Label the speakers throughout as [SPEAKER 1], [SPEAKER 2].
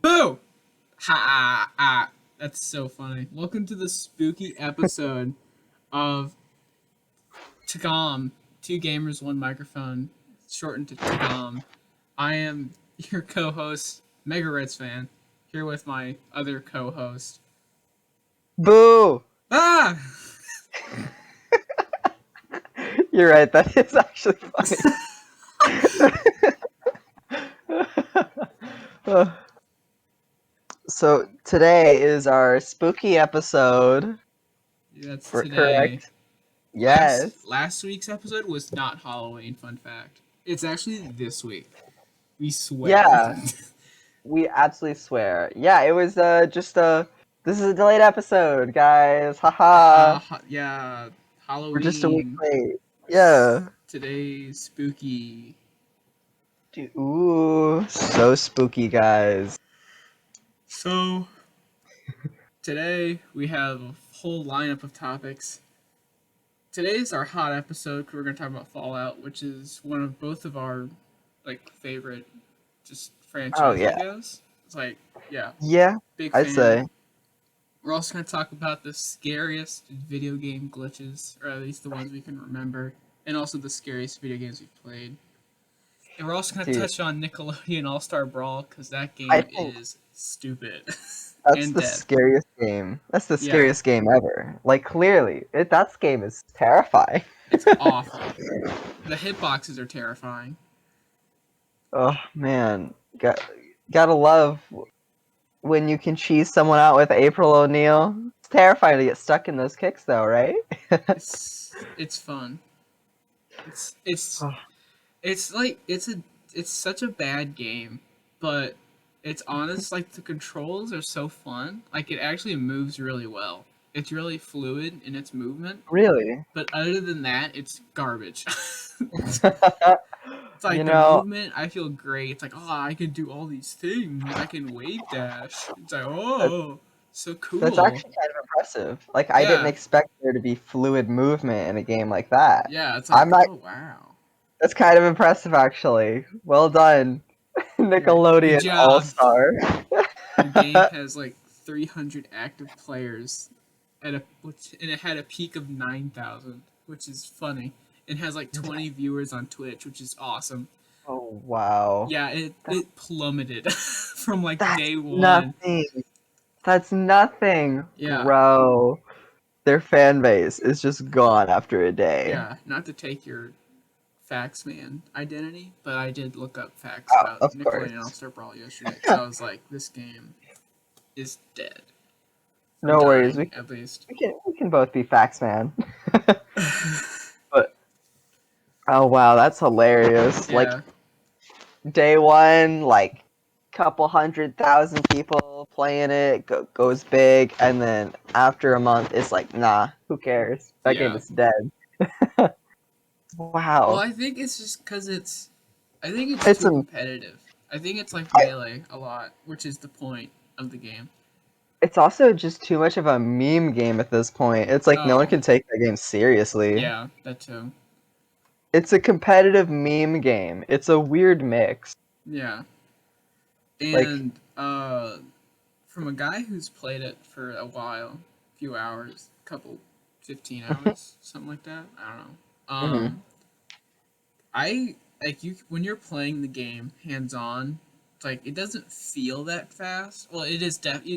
[SPEAKER 1] Boo! Ha! Ah! That's so funny. Welcome to the spooky episode of TGOM. Two gamers, one microphone, shortened to TGOM. I am your co-host, MegaRedsFan, here with my other co-host.
[SPEAKER 2] Boo!
[SPEAKER 1] Ah!
[SPEAKER 2] You're right, that is actually funny. So today is our spooky episode.
[SPEAKER 1] That's today.
[SPEAKER 2] Correct?
[SPEAKER 1] Last
[SPEAKER 2] Yes.
[SPEAKER 1] last week's episode was not Halloween. Fun fact. It's actually this week. We swear.
[SPEAKER 2] Yeah, we absolutely swear. Yeah, it was this is a delayed episode, guys. Haha.
[SPEAKER 1] Yeah,
[SPEAKER 2] We're just a week
[SPEAKER 1] Halloween.
[SPEAKER 2] late. Yeah.
[SPEAKER 1] Today's spooky.
[SPEAKER 2] Ooh, so spooky, guys.
[SPEAKER 1] So, today we have a whole lineup of topics. Today's our hot episode because we're going to talk about Fallout, which is one of both of our favorite just
[SPEAKER 2] Oh
[SPEAKER 1] franchise, I
[SPEAKER 2] yeah.
[SPEAKER 1] guess. It's like, yeah,
[SPEAKER 2] Yeah,
[SPEAKER 1] big
[SPEAKER 2] I'd
[SPEAKER 1] fan.
[SPEAKER 2] say.
[SPEAKER 1] We're also going to talk about the scariest video game glitches, or at least the ones we can remember, and also the scariest video games we've played. And we're also going to
[SPEAKER 2] Dude,
[SPEAKER 1] touch on Nickelodeon All-Star Brawl because that
[SPEAKER 2] I
[SPEAKER 1] game
[SPEAKER 2] think
[SPEAKER 1] is stupid
[SPEAKER 2] that's
[SPEAKER 1] and
[SPEAKER 2] the
[SPEAKER 1] dead.
[SPEAKER 2] scariest game. That's the
[SPEAKER 1] Yeah,
[SPEAKER 2] scariest game ever. Like clearly, that game is terrifying.
[SPEAKER 1] it's awful. The hitboxes are terrifying.
[SPEAKER 2] Oh man, gotta love when you can cheese someone out with April O'Neil. It's terrifying to get stuck in those kicks, though, right?
[SPEAKER 1] It's fun. It's it's
[SPEAKER 2] Oh,
[SPEAKER 1] it's like it's such a bad game, but it's honest. Like the controls are so fun. Like it actually moves really well. It's really fluid in its movement.
[SPEAKER 2] really?
[SPEAKER 1] But other than that, it's garbage. It's
[SPEAKER 2] You
[SPEAKER 1] like the
[SPEAKER 2] know,
[SPEAKER 1] movement, I feel great. It's like, oh, I can do all these things. I can wave dash. It's like,
[SPEAKER 2] that,
[SPEAKER 1] oh, so
[SPEAKER 2] that's
[SPEAKER 1] cool.
[SPEAKER 2] actually kind of impressive. Like, I didn't
[SPEAKER 1] Yeah,
[SPEAKER 2] expect there to be fluid movement in a game like that.
[SPEAKER 1] yeah. It's
[SPEAKER 2] I'm
[SPEAKER 1] like,
[SPEAKER 2] not.
[SPEAKER 1] oh wow.
[SPEAKER 2] That's kind of impressive, actually. Well done,
[SPEAKER 1] Yeah, good
[SPEAKER 2] Nickelodeon All
[SPEAKER 1] job.
[SPEAKER 2] Star.
[SPEAKER 1] The game has like 300 active players and it had a peak of 9,000, which is funny. It has like 20 viewers on Twitch, which is awesome.
[SPEAKER 2] Oh wow.
[SPEAKER 1] Yeah, it plummeted from like
[SPEAKER 2] That's
[SPEAKER 1] day one.
[SPEAKER 2] nothing. That's nothing,
[SPEAKER 1] Yeah,
[SPEAKER 2] bro. Their fan base is just gone after a day.
[SPEAKER 1] yeah. Not to take your facts man identity, but I did look up facts
[SPEAKER 2] Oh,
[SPEAKER 1] about
[SPEAKER 2] of
[SPEAKER 1] Nickelodeon
[SPEAKER 2] course.
[SPEAKER 1] All-Star Brawl yesterday because I was like, this game is dead. Or
[SPEAKER 2] No worries.
[SPEAKER 1] dying, at least.
[SPEAKER 2] We can both be facts, man. But oh wow, that's hilarious. Like
[SPEAKER 1] Yeah,
[SPEAKER 2] day one, like couple 100,000 people playing it, goes big, and then after a month, it's like, nah, who cares? That game
[SPEAKER 1] yeah.
[SPEAKER 2] is dead.
[SPEAKER 1] Well,
[SPEAKER 2] Wow.
[SPEAKER 1] I think it's just because I think it's
[SPEAKER 2] It's
[SPEAKER 1] too
[SPEAKER 2] a
[SPEAKER 1] competitive. I think it's like
[SPEAKER 2] I,
[SPEAKER 1] melee a lot, which is the point of the game.
[SPEAKER 2] it's also just too much of a meme game at this point. It's like no one
[SPEAKER 1] Oh,
[SPEAKER 2] can take that game seriously.
[SPEAKER 1] yeah, that too.
[SPEAKER 2] It's a competitive meme game. It's a weird mix.
[SPEAKER 1] Yeah,
[SPEAKER 2] Like,
[SPEAKER 1] and from a guy who's played it for a while, few hours, couple, 15 hours, something like that. I don't know.
[SPEAKER 2] mhm.
[SPEAKER 1] I like you when you're playing the game hands on. It's like it doesn't feel that fast. Well, it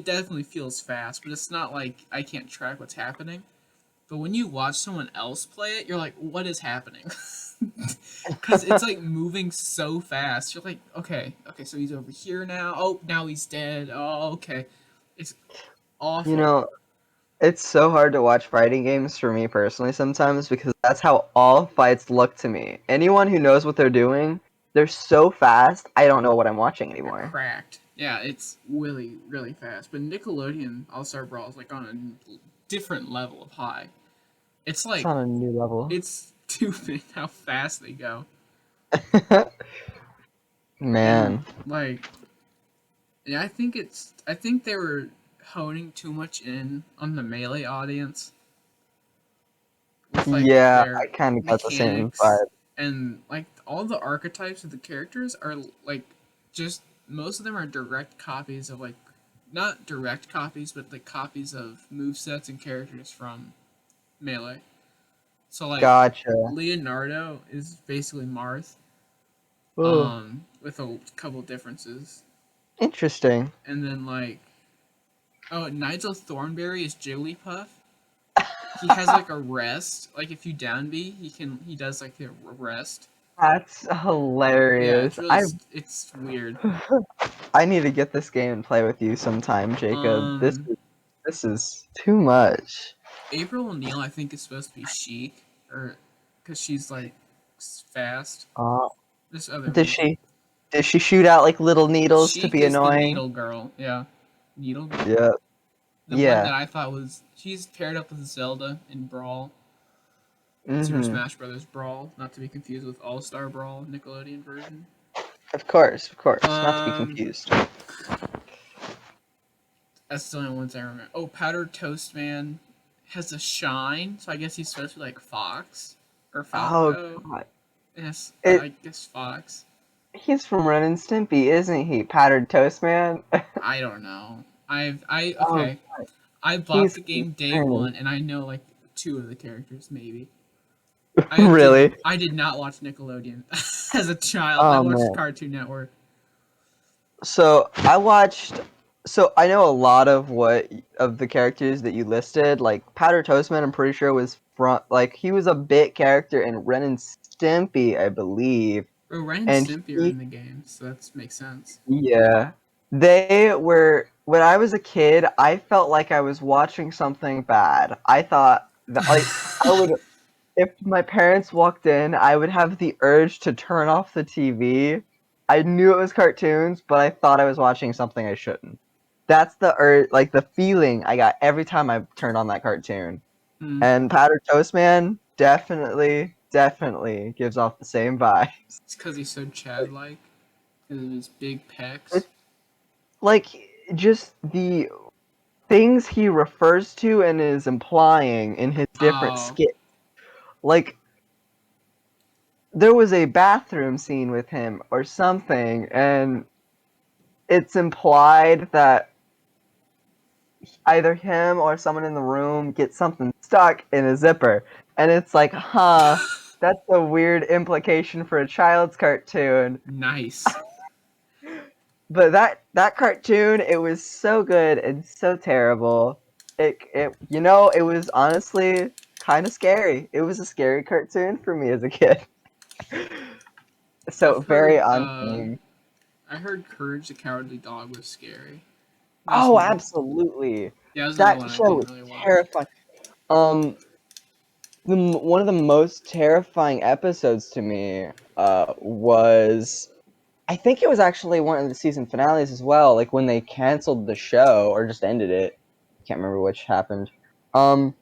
[SPEAKER 1] definitely feels fast, but it's not like I can't track what's happening. But when you watch someone else play it, you're like, what is happening? Because it's like moving so fast. You're like, okay, so he's over here now. Oh, now he's dead. Oh, okay. It's
[SPEAKER 2] You
[SPEAKER 1] awful.
[SPEAKER 2] know, it's so hard to watch fighting games for me personally sometimes because that's how all fights look to me. Anyone who knows what they're doing, they're so fast, I don't know what I'm watching
[SPEAKER 1] They're
[SPEAKER 2] anymore.
[SPEAKER 1] cracked. Yeah, it's really, really fast. But Nickelodeon All Star Brawl is like on a different level of high. It's
[SPEAKER 2] It's
[SPEAKER 1] like,
[SPEAKER 2] on a new level.
[SPEAKER 1] it's stupid how fast they go. And
[SPEAKER 2] Man.
[SPEAKER 1] like, yeah, I think they were honing too much in on the melee audience with like
[SPEAKER 2] Yeah, I
[SPEAKER 1] their
[SPEAKER 2] kind of got the same
[SPEAKER 1] mechanics
[SPEAKER 2] vibe.
[SPEAKER 1] and like all the archetypes of the characters are like just most of them are direct copies of like, not direct copies, but like copies of movesets and characters from Melee. So like
[SPEAKER 2] Gotcha.
[SPEAKER 1] Leonardo is basically Marth,
[SPEAKER 2] Oh,
[SPEAKER 1] with a couple differences,
[SPEAKER 2] interesting.
[SPEAKER 1] and then like, oh, Nigel Thornberry is Jigglypuff. He has like a rest. Like if you down B, he does like a rest.
[SPEAKER 2] That's
[SPEAKER 1] Yeah, it's
[SPEAKER 2] hilarious.
[SPEAKER 1] really it's weird.
[SPEAKER 2] I need to get this game and play with you sometime, Jacob.
[SPEAKER 1] Um,
[SPEAKER 2] This is too much.
[SPEAKER 1] April O'Neil I think is supposed to be Chic, or because she's like fast.
[SPEAKER 2] Uh,
[SPEAKER 1] There's other
[SPEAKER 2] does
[SPEAKER 1] reason.
[SPEAKER 2] she does she shoot out like little needles to
[SPEAKER 1] Chic
[SPEAKER 2] be
[SPEAKER 1] is the
[SPEAKER 2] annoying?
[SPEAKER 1] needle girl. Yeah, needle girl.
[SPEAKER 2] Yeah.
[SPEAKER 1] The one
[SPEAKER 2] Yeah.
[SPEAKER 1] that I thought was she's paired up with Zelda in Brawl, Super
[SPEAKER 2] Mhm.
[SPEAKER 1] Smash Brothers Brawl, not to be confused with All-Star Brawl, Nickelodeon version.
[SPEAKER 2] Of course, of course. Not to be
[SPEAKER 1] Um,
[SPEAKER 2] confused.
[SPEAKER 1] that's the only ones I remember. Oh, Powdered Toast Man has a shine, so I guess he's supposed to be like Fox or
[SPEAKER 2] Oh
[SPEAKER 1] Falco.
[SPEAKER 2] god.
[SPEAKER 1] Yes,
[SPEAKER 2] It
[SPEAKER 1] I guess Fox.
[SPEAKER 2] he's from Ren and Stimpy, isn't he? Powdered Toast Man.
[SPEAKER 1] I don't know.
[SPEAKER 2] Oh,
[SPEAKER 1] Okay. I bought
[SPEAKER 2] he's
[SPEAKER 1] the game day
[SPEAKER 2] funny.
[SPEAKER 1] one, and I know like two of the characters maybe.
[SPEAKER 2] Really?
[SPEAKER 1] I did not watch Nickelodeon as a child. I
[SPEAKER 2] Oh
[SPEAKER 1] watched
[SPEAKER 2] man.
[SPEAKER 1] Cartoon Network.
[SPEAKER 2] So I watched. So I know a lot of what of the characters that you listed. Like Powder Toastman, I'm pretty sure was from like he was a bit character in Ren and Stimpy, I believe.
[SPEAKER 1] Oh, Ren and
[SPEAKER 2] And
[SPEAKER 1] Stimpy are
[SPEAKER 2] he,
[SPEAKER 1] in the game, so that makes sense.
[SPEAKER 2] yeah, they were. When I was a kid, I felt like I was watching something bad. I thought that like I would if my parents walked in, I would have the urge to turn off the TV. I knew it was cartoons, but I thought I was watching something I shouldn't. That's the like the feeling I got every time I turned on that cartoon.
[SPEAKER 1] Hmm.
[SPEAKER 2] And Powdered Toast Man definitely gives off the same vibe.
[SPEAKER 1] It's because he's so Chad-like, because of his big pecs.
[SPEAKER 2] It's like just the things he refers to and is implying in his different
[SPEAKER 1] Oh,
[SPEAKER 2] skits. Like there was a bathroom scene with him or something, and it's implied that either him or someone in the room gets something stuck in a zipper. And it's like, huh, that's a weird implication for a child's cartoon.
[SPEAKER 1] nice.
[SPEAKER 2] But that cartoon, it was so good and so terrible. It it was honestly kind of scary. It was a scary cartoon for me as a kid. So
[SPEAKER 1] I've
[SPEAKER 2] very
[SPEAKER 1] heard.
[SPEAKER 2] on theme.
[SPEAKER 1] I heard Courage the Cowardly Dog was scary. That was
[SPEAKER 2] Oh,
[SPEAKER 1] one.
[SPEAKER 2] absolutely.
[SPEAKER 1] Yeah, that was another
[SPEAKER 2] That
[SPEAKER 1] one I
[SPEAKER 2] show
[SPEAKER 1] didn't
[SPEAKER 2] was
[SPEAKER 1] really watch.
[SPEAKER 2] terrifying. One of the most terrifying episodes to me was I think it was actually one of the season finales as well, like when they canceled the show or just ended it. I can't remember which happened. Um,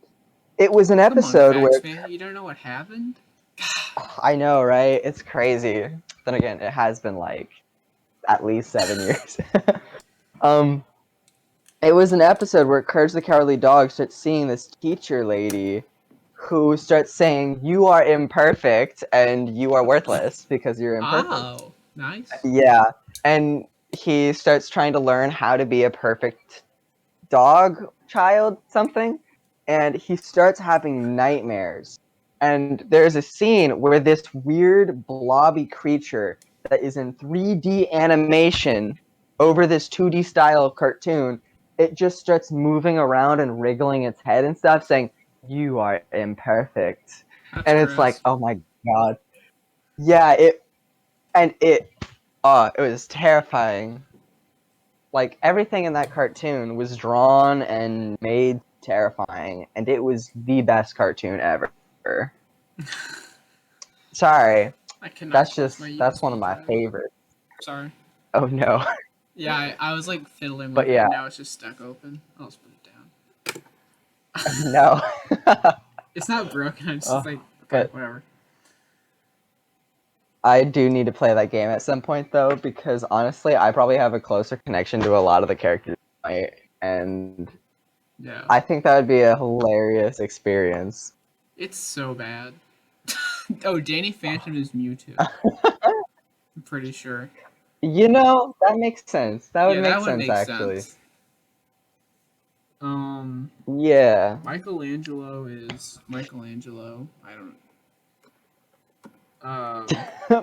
[SPEAKER 2] it was an
[SPEAKER 1] Come on,
[SPEAKER 2] episode
[SPEAKER 1] Facts
[SPEAKER 2] where
[SPEAKER 1] Man. You don't know what happened?
[SPEAKER 2] I know, right? It's crazy. Then again, it has been like at least 7 years. um, it was an episode where Courage the Cowardly Dog starts seeing this teacher lady who starts saying, "You are imperfect and you are worthless because you're imperfect."
[SPEAKER 1] Oh, nice.
[SPEAKER 2] Yeah, and he starts trying to learn how to be a perfect dog child, something, and he starts having nightmares. And there's a scene where this weird blobby creature that is in 3D animation over this 2D style cartoon, it just starts moving around and wriggling its head and stuff, saying, "You are imperfect."
[SPEAKER 1] That's
[SPEAKER 2] And it's like,
[SPEAKER 1] gross.
[SPEAKER 2] oh my god. Yeah, it it was terrifying. Like everything in that cartoon was drawn and made terrifying, and it was the best cartoon ever. Sorry,
[SPEAKER 1] I cannot close my
[SPEAKER 2] that's one of
[SPEAKER 1] USB
[SPEAKER 2] my
[SPEAKER 1] drive.
[SPEAKER 2] favorites.
[SPEAKER 1] Sorry.
[SPEAKER 2] Oh no.
[SPEAKER 1] Yeah, I was like fiddling
[SPEAKER 2] But
[SPEAKER 1] with it
[SPEAKER 2] yeah,
[SPEAKER 1] and now it's just stuck open. I'll just put it down.
[SPEAKER 2] no.
[SPEAKER 1] It's not broken. I just
[SPEAKER 2] Oh,
[SPEAKER 1] like, okay,
[SPEAKER 2] but
[SPEAKER 1] whatever.
[SPEAKER 2] I do need to play that game at some point though, because honestly, I probably have a closer connection to a lot of the characters, and
[SPEAKER 1] Yeah.
[SPEAKER 2] I think that would be a hilarious experience.
[SPEAKER 1] It's so bad. Oh, Danny Phantom is Mewtwo. I'm pretty sure.
[SPEAKER 2] That makes sense. That would
[SPEAKER 1] Yeah,
[SPEAKER 2] make
[SPEAKER 1] that would
[SPEAKER 2] sense,
[SPEAKER 1] make
[SPEAKER 2] actually.
[SPEAKER 1] sense. Um,
[SPEAKER 2] Yeah.
[SPEAKER 1] Michelangelo is Michelangelo. I don't.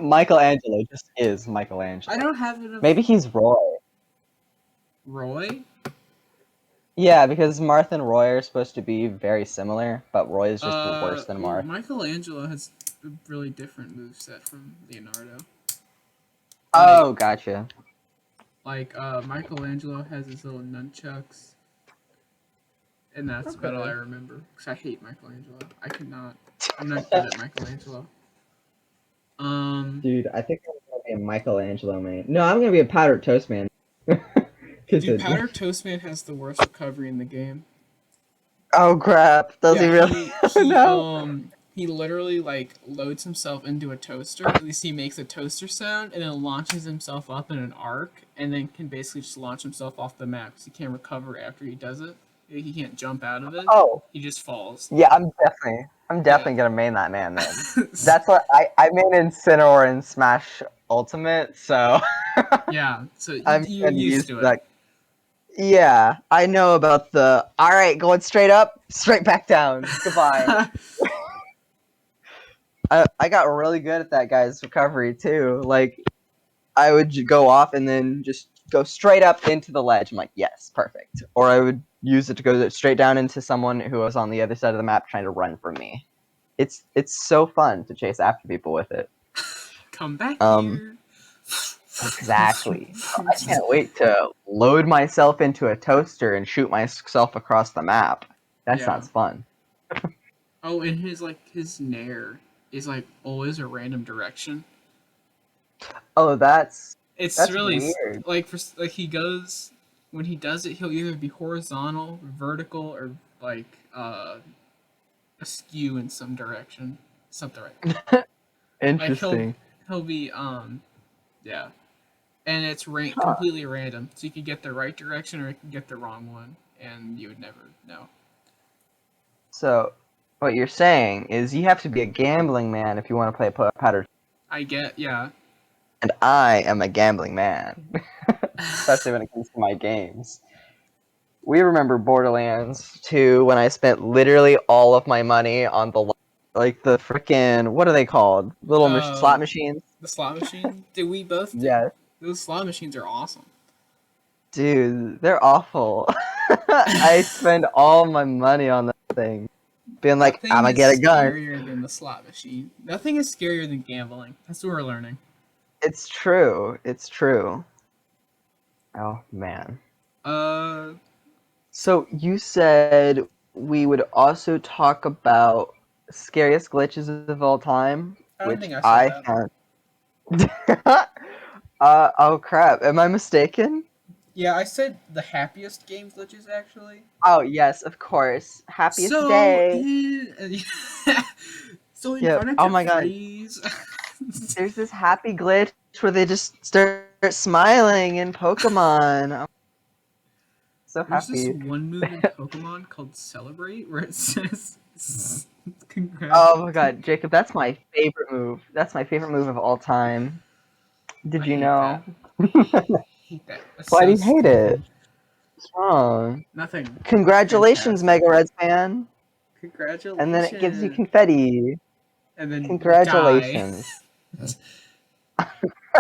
[SPEAKER 2] Michelangelo just is
[SPEAKER 1] I
[SPEAKER 2] Michelangelo.
[SPEAKER 1] don't have enough.
[SPEAKER 2] Maybe he's Roy.
[SPEAKER 1] Roy.
[SPEAKER 2] Yeah, because Martha and Roy are supposed to be very similar, but Roy is just worse than
[SPEAKER 1] Well,
[SPEAKER 2] Martha.
[SPEAKER 1] Michelangelo has a really different moveset from Leonardo. Like,
[SPEAKER 2] Oh, gotcha.
[SPEAKER 1] Michelangelo has his little nunchucks, and that's about all I
[SPEAKER 2] Okay.
[SPEAKER 1] remember. Cause I hate Michelangelo. I cannot. I'm not good at Michelangelo. Um,
[SPEAKER 2] Dude, I think I'm gonna be a Michelangelo man. No, I'm gonna be a powdered toast man.
[SPEAKER 1] dude,
[SPEAKER 2] Continue.
[SPEAKER 1] Powder Toast Man has the worst recovery in the game.
[SPEAKER 2] Oh crap! Does
[SPEAKER 1] Yeah,
[SPEAKER 2] he really?
[SPEAKER 1] he he
[SPEAKER 2] No.
[SPEAKER 1] um he literally like loads himself into a toaster. At least he makes a toaster sound, and then launches himself up in an arc, and then can basically just launch himself off the map because he can't recover after he does it. He can't jump out of it.
[SPEAKER 2] Oh,
[SPEAKER 1] He just falls.
[SPEAKER 2] yeah. I'm
[SPEAKER 1] Yeah.
[SPEAKER 2] definitely gonna main that man then. That's what I main Incineroar in Smash Ultimate, so
[SPEAKER 1] Yeah. So
[SPEAKER 2] I'm
[SPEAKER 1] you're
[SPEAKER 2] gonna
[SPEAKER 1] used
[SPEAKER 2] use
[SPEAKER 1] to it.
[SPEAKER 2] that. Yeah, I know about the. All right, going straight up, straight back down. Goodbye. I got really good at that guy's recovery too. Like I would go off and then just go straight up into the ledge. I'm like, yes, perfect. Or I would use it to go straight down into someone who was on the other side of the map trying to run from me. It's so fun to chase after people with it.
[SPEAKER 1] Come back
[SPEAKER 2] Um,
[SPEAKER 1] here.
[SPEAKER 2] exactly. I can't wait to load myself into a toaster and shoot myself across the map. That
[SPEAKER 1] Yeah.
[SPEAKER 2] sounds fun.
[SPEAKER 1] Oh, and his nair is like always a random direction.
[SPEAKER 2] Oh,
[SPEAKER 1] It's
[SPEAKER 2] that's
[SPEAKER 1] really
[SPEAKER 2] weird.
[SPEAKER 1] like he goes when he does it, he'll either be horizontal, vertical, or like askew in some direction, something like
[SPEAKER 2] Interesting.
[SPEAKER 1] he'll be yeah, and it's
[SPEAKER 2] Huh.
[SPEAKER 1] completely random, so you can get the right direction or you can get the wrong one, and you would never know.
[SPEAKER 2] So, what you're saying is you have to be a gambling man if you want to play powder.
[SPEAKER 1] I get yeah.
[SPEAKER 2] And I am a gambling man, especially when it comes to my games. We remember Borderlands 2 when I spent literally all of my money on the freaking what are they called? Little slot
[SPEAKER 1] uh,
[SPEAKER 2] machines.
[SPEAKER 1] the slot machine. Did we both did?
[SPEAKER 2] Yeah,
[SPEAKER 1] Those slot machines are awesome.
[SPEAKER 2] dude, they're awful. I spend all my money on that thing, being like, I'm
[SPEAKER 1] Nothing
[SPEAKER 2] gonna
[SPEAKER 1] is
[SPEAKER 2] get a gun.
[SPEAKER 1] scarier than the slot machine. Nothing is scarier than gambling. That's what we're learning.
[SPEAKER 2] It's true. It's true. Oh man.
[SPEAKER 1] Uh,
[SPEAKER 2] So you said we would also talk about scariest glitches of all time,
[SPEAKER 1] I don't
[SPEAKER 2] which
[SPEAKER 1] think I said
[SPEAKER 2] I
[SPEAKER 1] that.
[SPEAKER 2] found. Oh crap! Am I mistaken?
[SPEAKER 1] Yeah, I said the happiest game glitches actually.
[SPEAKER 2] Oh yes, of course. Happiest
[SPEAKER 1] So
[SPEAKER 2] day.
[SPEAKER 1] in so in
[SPEAKER 2] Yep.
[SPEAKER 1] Final
[SPEAKER 2] Oh
[SPEAKER 1] to
[SPEAKER 2] my god.
[SPEAKER 1] Freeze.
[SPEAKER 2] There's this happy glitch where they just start smiling in Pokemon. I'm so
[SPEAKER 1] There's this
[SPEAKER 2] happy.
[SPEAKER 1] one move in Pokemon called Celebrate where it says congrats.
[SPEAKER 2] Oh my god, Jacob, that's my favorite move. That's my favorite move of all time.
[SPEAKER 1] I
[SPEAKER 2] Did you
[SPEAKER 1] hate
[SPEAKER 2] know?
[SPEAKER 1] that. Hate that. That's
[SPEAKER 2] Why do
[SPEAKER 1] so
[SPEAKER 2] you hate it?
[SPEAKER 1] stupid.
[SPEAKER 2] What's wrong?
[SPEAKER 1] Nothing. It's
[SPEAKER 2] Congratulations,
[SPEAKER 1] fantastic.
[SPEAKER 2] MegaRedsFan. And then it gives you
[SPEAKER 1] Congratulations.
[SPEAKER 2] confetti.
[SPEAKER 1] And then you die.
[SPEAKER 2] Congratulations.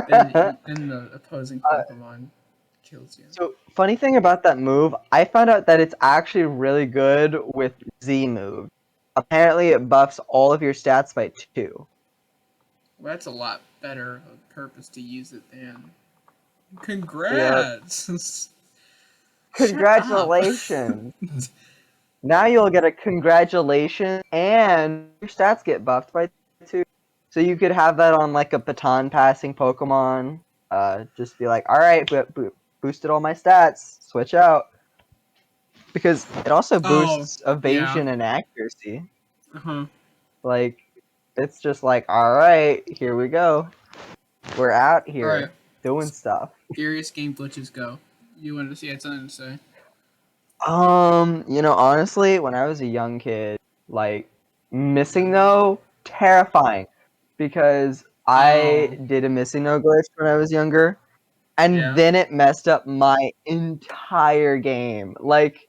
[SPEAKER 1] and the opposing Pokemon kills you.
[SPEAKER 2] So, funny thing about that move, I found out that it's actually really good with Z move. Apparently, it buffs all of your stats by 2.
[SPEAKER 1] Well, that's a lot better of purpose to use it than.
[SPEAKER 2] Yep.
[SPEAKER 1] Congrats! Shut up!
[SPEAKER 2] Congratulations. Now you'll get a congratulations, and your stats get buffed by 2. So you could have that on like a baton passing Pokemon. Just be like, all right, boosted all my stats. Switch out because it also
[SPEAKER 1] Oh,
[SPEAKER 2] boosts
[SPEAKER 1] yeah.
[SPEAKER 2] evasion and accuracy.
[SPEAKER 1] Uh huh.
[SPEAKER 2] Like it's just like, all right, here we go. We're out
[SPEAKER 1] Alright.
[SPEAKER 2] here doing stuff.
[SPEAKER 1] Scariest game glitches go. You wanted to see? I had something to say.
[SPEAKER 2] Honestly, when I was a young kid, like missing no, terrifying because I
[SPEAKER 1] Oh.
[SPEAKER 2] did a missing no glitch when I was younger. and
[SPEAKER 1] Yeah.
[SPEAKER 2] then it messed up my entire game. Like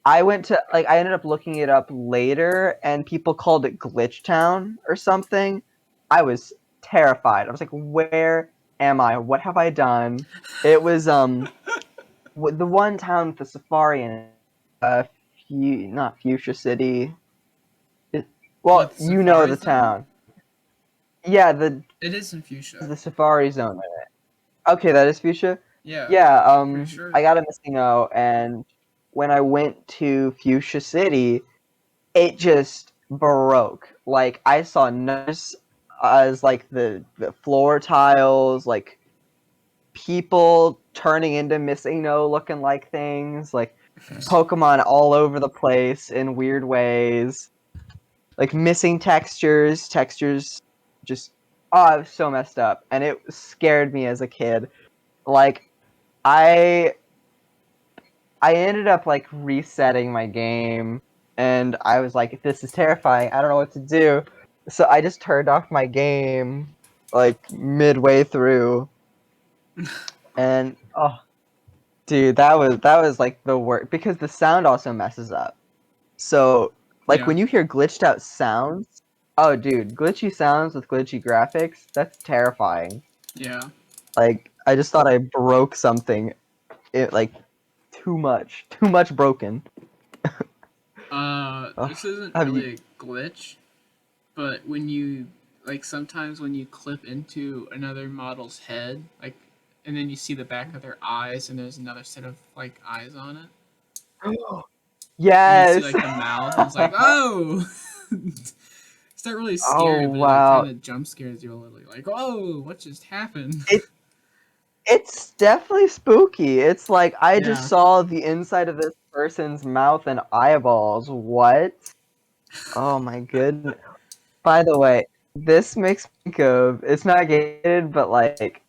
[SPEAKER 2] I ended up looking it up later, and people called it Glitch Town or something. I was terrified. I was like, "Where am I? What have I done?" It was the one town with the safari in it. Not Fuchsia City. It, well,
[SPEAKER 1] What,
[SPEAKER 2] you know
[SPEAKER 1] Safari
[SPEAKER 2] the
[SPEAKER 1] Zone?
[SPEAKER 2] town. Yeah,
[SPEAKER 1] It is in Fuchsia.
[SPEAKER 2] the safari zone. Okay, that is Fuchsia.
[SPEAKER 1] Yeah,
[SPEAKER 2] Yeah,
[SPEAKER 1] pretty sure.
[SPEAKER 2] I got a missing O, and when I went to Fuchsia City, it just broke. Like I saw numbers as like the floor tiles, like people turning into missing no looking like things, like Pokemon all over the place in weird ways, like missing textures just it was so messed up, and it scared me as a kid. Like I I ended up like resetting my game, and I was like, "This is terrifying. I don't know what to do." So I just turned off my game like midway through, and oh, dude, that was like the worst because the sound also messes up. So like
[SPEAKER 1] Yeah,
[SPEAKER 2] when you hear glitched out sounds, oh, dude, glitchy sounds with glitchy graphics, that's terrifying.
[SPEAKER 1] yeah.
[SPEAKER 2] Like I just thought I broke something. It like too much broken. Oh,
[SPEAKER 1] This isn't
[SPEAKER 2] have you?
[SPEAKER 1] really a glitch, but when you like sometimes when you clip into another model's head, like, and then you see the back of their eyes, and there's another set of like eyes on it, and you see
[SPEAKER 2] Yes.
[SPEAKER 1] like the mouth, and it's like, oh, it's not really
[SPEAKER 2] Oh
[SPEAKER 1] scary, but it
[SPEAKER 2] wow.
[SPEAKER 1] kind of jump scares you a little, like, oh, what just happened?
[SPEAKER 2] It it's definitely spooky. It's like I just
[SPEAKER 1] Yeah.
[SPEAKER 2] saw the inside of this person's mouth and eyeballs. What? Oh my goodness. By the way, this makes me think of it's not gated, but like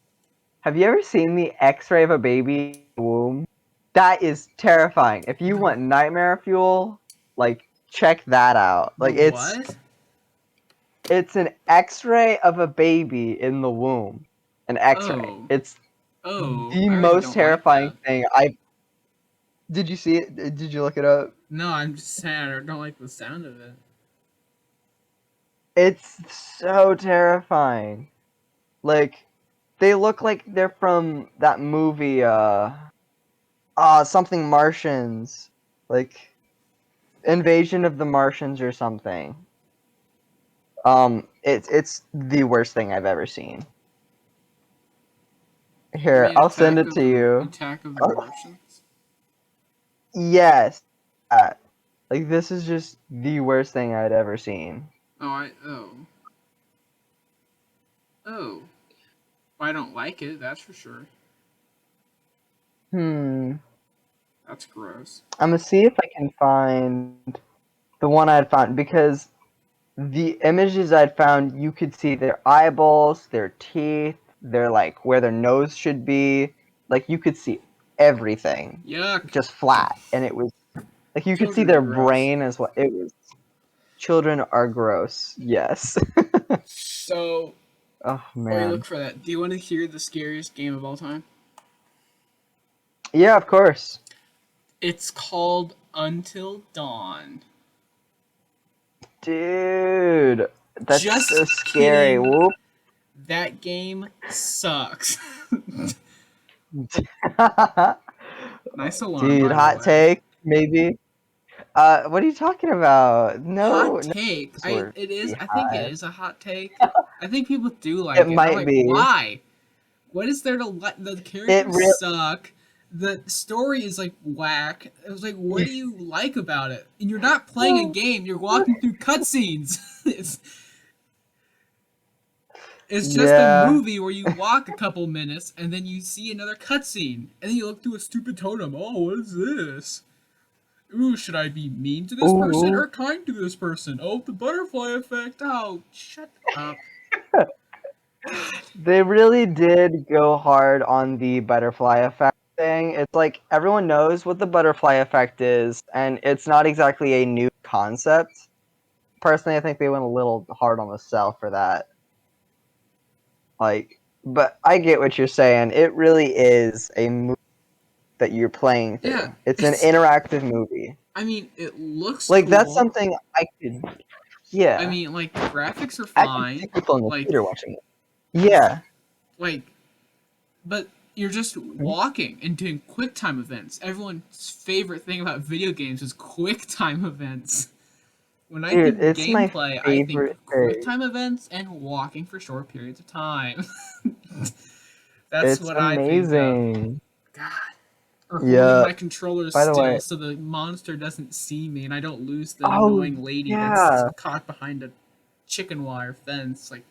[SPEAKER 2] have you ever seen the X-ray of a baby womb? That is terrifying. If you
[SPEAKER 1] The
[SPEAKER 2] want nightmare fuel, like check that out.
[SPEAKER 1] the
[SPEAKER 2] Like
[SPEAKER 1] what?
[SPEAKER 2] it's an X-ray of a baby in the womb. An X-ray.
[SPEAKER 1] Oh,
[SPEAKER 2] It's
[SPEAKER 1] oh,
[SPEAKER 2] the
[SPEAKER 1] I already
[SPEAKER 2] most
[SPEAKER 1] don't like
[SPEAKER 2] terrifying
[SPEAKER 1] that.
[SPEAKER 2] thing I did you see it? Did you look it up?
[SPEAKER 1] No, I'm just saying I don't like the sound of it.
[SPEAKER 2] It's so terrifying. Like they look like they're from that movie something Martians. Like Invasion of the Martians or something. It's the worst thing I've ever seen.
[SPEAKER 1] You
[SPEAKER 2] Here,
[SPEAKER 1] mean
[SPEAKER 2] I'll send it to you.
[SPEAKER 1] Attack of the
[SPEAKER 2] Oh,
[SPEAKER 1] Martians?
[SPEAKER 2] yes. Like this is just the worst thing I'd ever seen.
[SPEAKER 1] Oh. Well, I don't like it, that's for sure.
[SPEAKER 2] Hmm.
[SPEAKER 1] That's gross.
[SPEAKER 2] I'm gonna see if I can find the one I'd found because the images I'd found, you could see their eyeballs, their teeth, their like where their nose should be. Like you could see everything
[SPEAKER 1] Yuck.
[SPEAKER 2] just flat, and it was like you could see
[SPEAKER 1] Children are
[SPEAKER 2] their
[SPEAKER 1] gross.
[SPEAKER 2] brain as well. It was children are gross. Yes.
[SPEAKER 1] So,
[SPEAKER 2] Oh
[SPEAKER 1] while you look
[SPEAKER 2] man.
[SPEAKER 1] for that, do you want to hear the scariest game of all time?
[SPEAKER 2] Yeah, of course.
[SPEAKER 1] It's called Until Dawn.
[SPEAKER 2] Dude, that's so
[SPEAKER 1] Just
[SPEAKER 2] scary.
[SPEAKER 1] kidding.
[SPEAKER 2] Whoop.
[SPEAKER 1] That game sucks. Nice alarm,
[SPEAKER 2] Dude,
[SPEAKER 1] by the
[SPEAKER 2] hot
[SPEAKER 1] way.
[SPEAKER 2] take, maybe. What are you talking about?
[SPEAKER 1] Hot
[SPEAKER 2] No,
[SPEAKER 1] take.
[SPEAKER 2] we're
[SPEAKER 1] It is.
[SPEAKER 2] pretty
[SPEAKER 1] I think it
[SPEAKER 2] high.
[SPEAKER 1] is a hot take. I think people do
[SPEAKER 2] It
[SPEAKER 1] like it. I'm
[SPEAKER 2] might
[SPEAKER 1] like,
[SPEAKER 2] be.
[SPEAKER 1] why? What is there to like? The
[SPEAKER 2] It
[SPEAKER 1] characters
[SPEAKER 2] really.
[SPEAKER 1] suck. The story is like whack. It was like, what do you like about it? And you're not playing a game. You're walking through cutscenes. It's just a
[SPEAKER 2] Yeah.
[SPEAKER 1] movie where you walk a couple minutes and then you see another cutscene, and then you look through a stupid totem. Oh, what is this? Ooh, should I be mean to this person
[SPEAKER 2] Ooh.
[SPEAKER 1] or kind to this person? Oh, the butterfly effect. Oh, shut up. God.
[SPEAKER 2] They really did go hard on the butterfly effect thing. It's like everyone knows what the butterfly effect is, and it's not exactly a new concept. Personally, I think they went a little hard on the sell for that. Like, But I get what you're saying. It really is a movie that you're playing
[SPEAKER 1] Yeah,
[SPEAKER 2] through. It's an interactive movie.
[SPEAKER 1] I mean, it looks
[SPEAKER 2] Like that's
[SPEAKER 1] cool.
[SPEAKER 2] something I could.
[SPEAKER 1] I
[SPEAKER 2] Yeah,
[SPEAKER 1] mean, like the graphics are
[SPEAKER 2] I could see
[SPEAKER 1] fine.
[SPEAKER 2] people in the
[SPEAKER 1] Like,
[SPEAKER 2] theater watching it. Yeah.
[SPEAKER 1] like, but you're just walking and doing quick time events. Everyone's favorite thing about video games is quick time events. When I
[SPEAKER 2] Dude,
[SPEAKER 1] think
[SPEAKER 2] it's my
[SPEAKER 1] gameplay, I think
[SPEAKER 2] favorite
[SPEAKER 1] quick
[SPEAKER 2] thing.
[SPEAKER 1] time events and walking for short periods of time. That's
[SPEAKER 2] It's
[SPEAKER 1] what I think of.
[SPEAKER 2] amazing.
[SPEAKER 1] God. Or holding
[SPEAKER 2] Yeah.
[SPEAKER 1] my controller
[SPEAKER 2] By the
[SPEAKER 1] still
[SPEAKER 2] way,
[SPEAKER 1] so the monster doesn't see me and I don't lose the
[SPEAKER 2] oh
[SPEAKER 1] annoying lady that's
[SPEAKER 2] yeah,
[SPEAKER 1] caught behind a chicken wire fence. Like,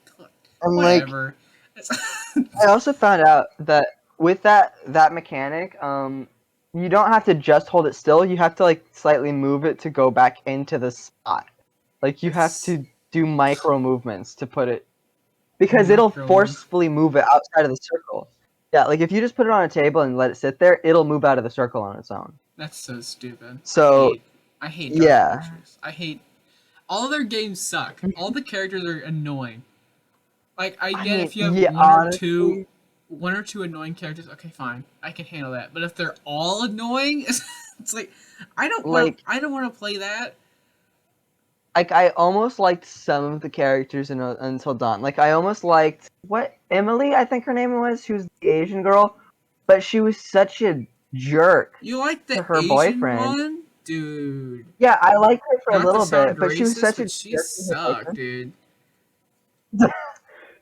[SPEAKER 2] and like
[SPEAKER 1] whatever.
[SPEAKER 2] I also found out that with that mechanic, you don't have to just hold it still. You have to like slightly move it to go back into the spot. Like you have
[SPEAKER 1] It's
[SPEAKER 2] to do micro movements to put it because it'll
[SPEAKER 1] micro move.
[SPEAKER 2] forcefully move it outside of the circle. Yeah, like if you just put it on a table and let it sit there, it'll move out of the circle on its own.
[SPEAKER 1] That's so stupid.
[SPEAKER 2] So
[SPEAKER 1] I hate Dark
[SPEAKER 2] yeah,
[SPEAKER 1] Fortress. I hate all their games suck. All the characters are annoying. Like I
[SPEAKER 2] I
[SPEAKER 1] get
[SPEAKER 2] mean,
[SPEAKER 1] if you have
[SPEAKER 2] yeah, honestly,
[SPEAKER 1] one or two annoying characters, okay, fine. I can handle that. But if they're all annoying, it's like
[SPEAKER 2] like
[SPEAKER 1] I don't want to play that.
[SPEAKER 2] I almost liked some of the characters in Until Dawn. Like I almost liked what Emily, I think her name was, who's the Asian girl, but she was such a jerk
[SPEAKER 1] You like
[SPEAKER 2] to
[SPEAKER 1] the
[SPEAKER 2] her
[SPEAKER 1] Asian
[SPEAKER 2] boyfriend.
[SPEAKER 1] one? Dude.
[SPEAKER 2] Yeah, I liked her for a
[SPEAKER 1] Not to
[SPEAKER 2] little
[SPEAKER 1] sound
[SPEAKER 2] bit, but she was
[SPEAKER 1] racist,
[SPEAKER 2] such a
[SPEAKER 1] but she
[SPEAKER 2] jerk to her
[SPEAKER 1] sucked,
[SPEAKER 2] boyfriend.
[SPEAKER 1] dude.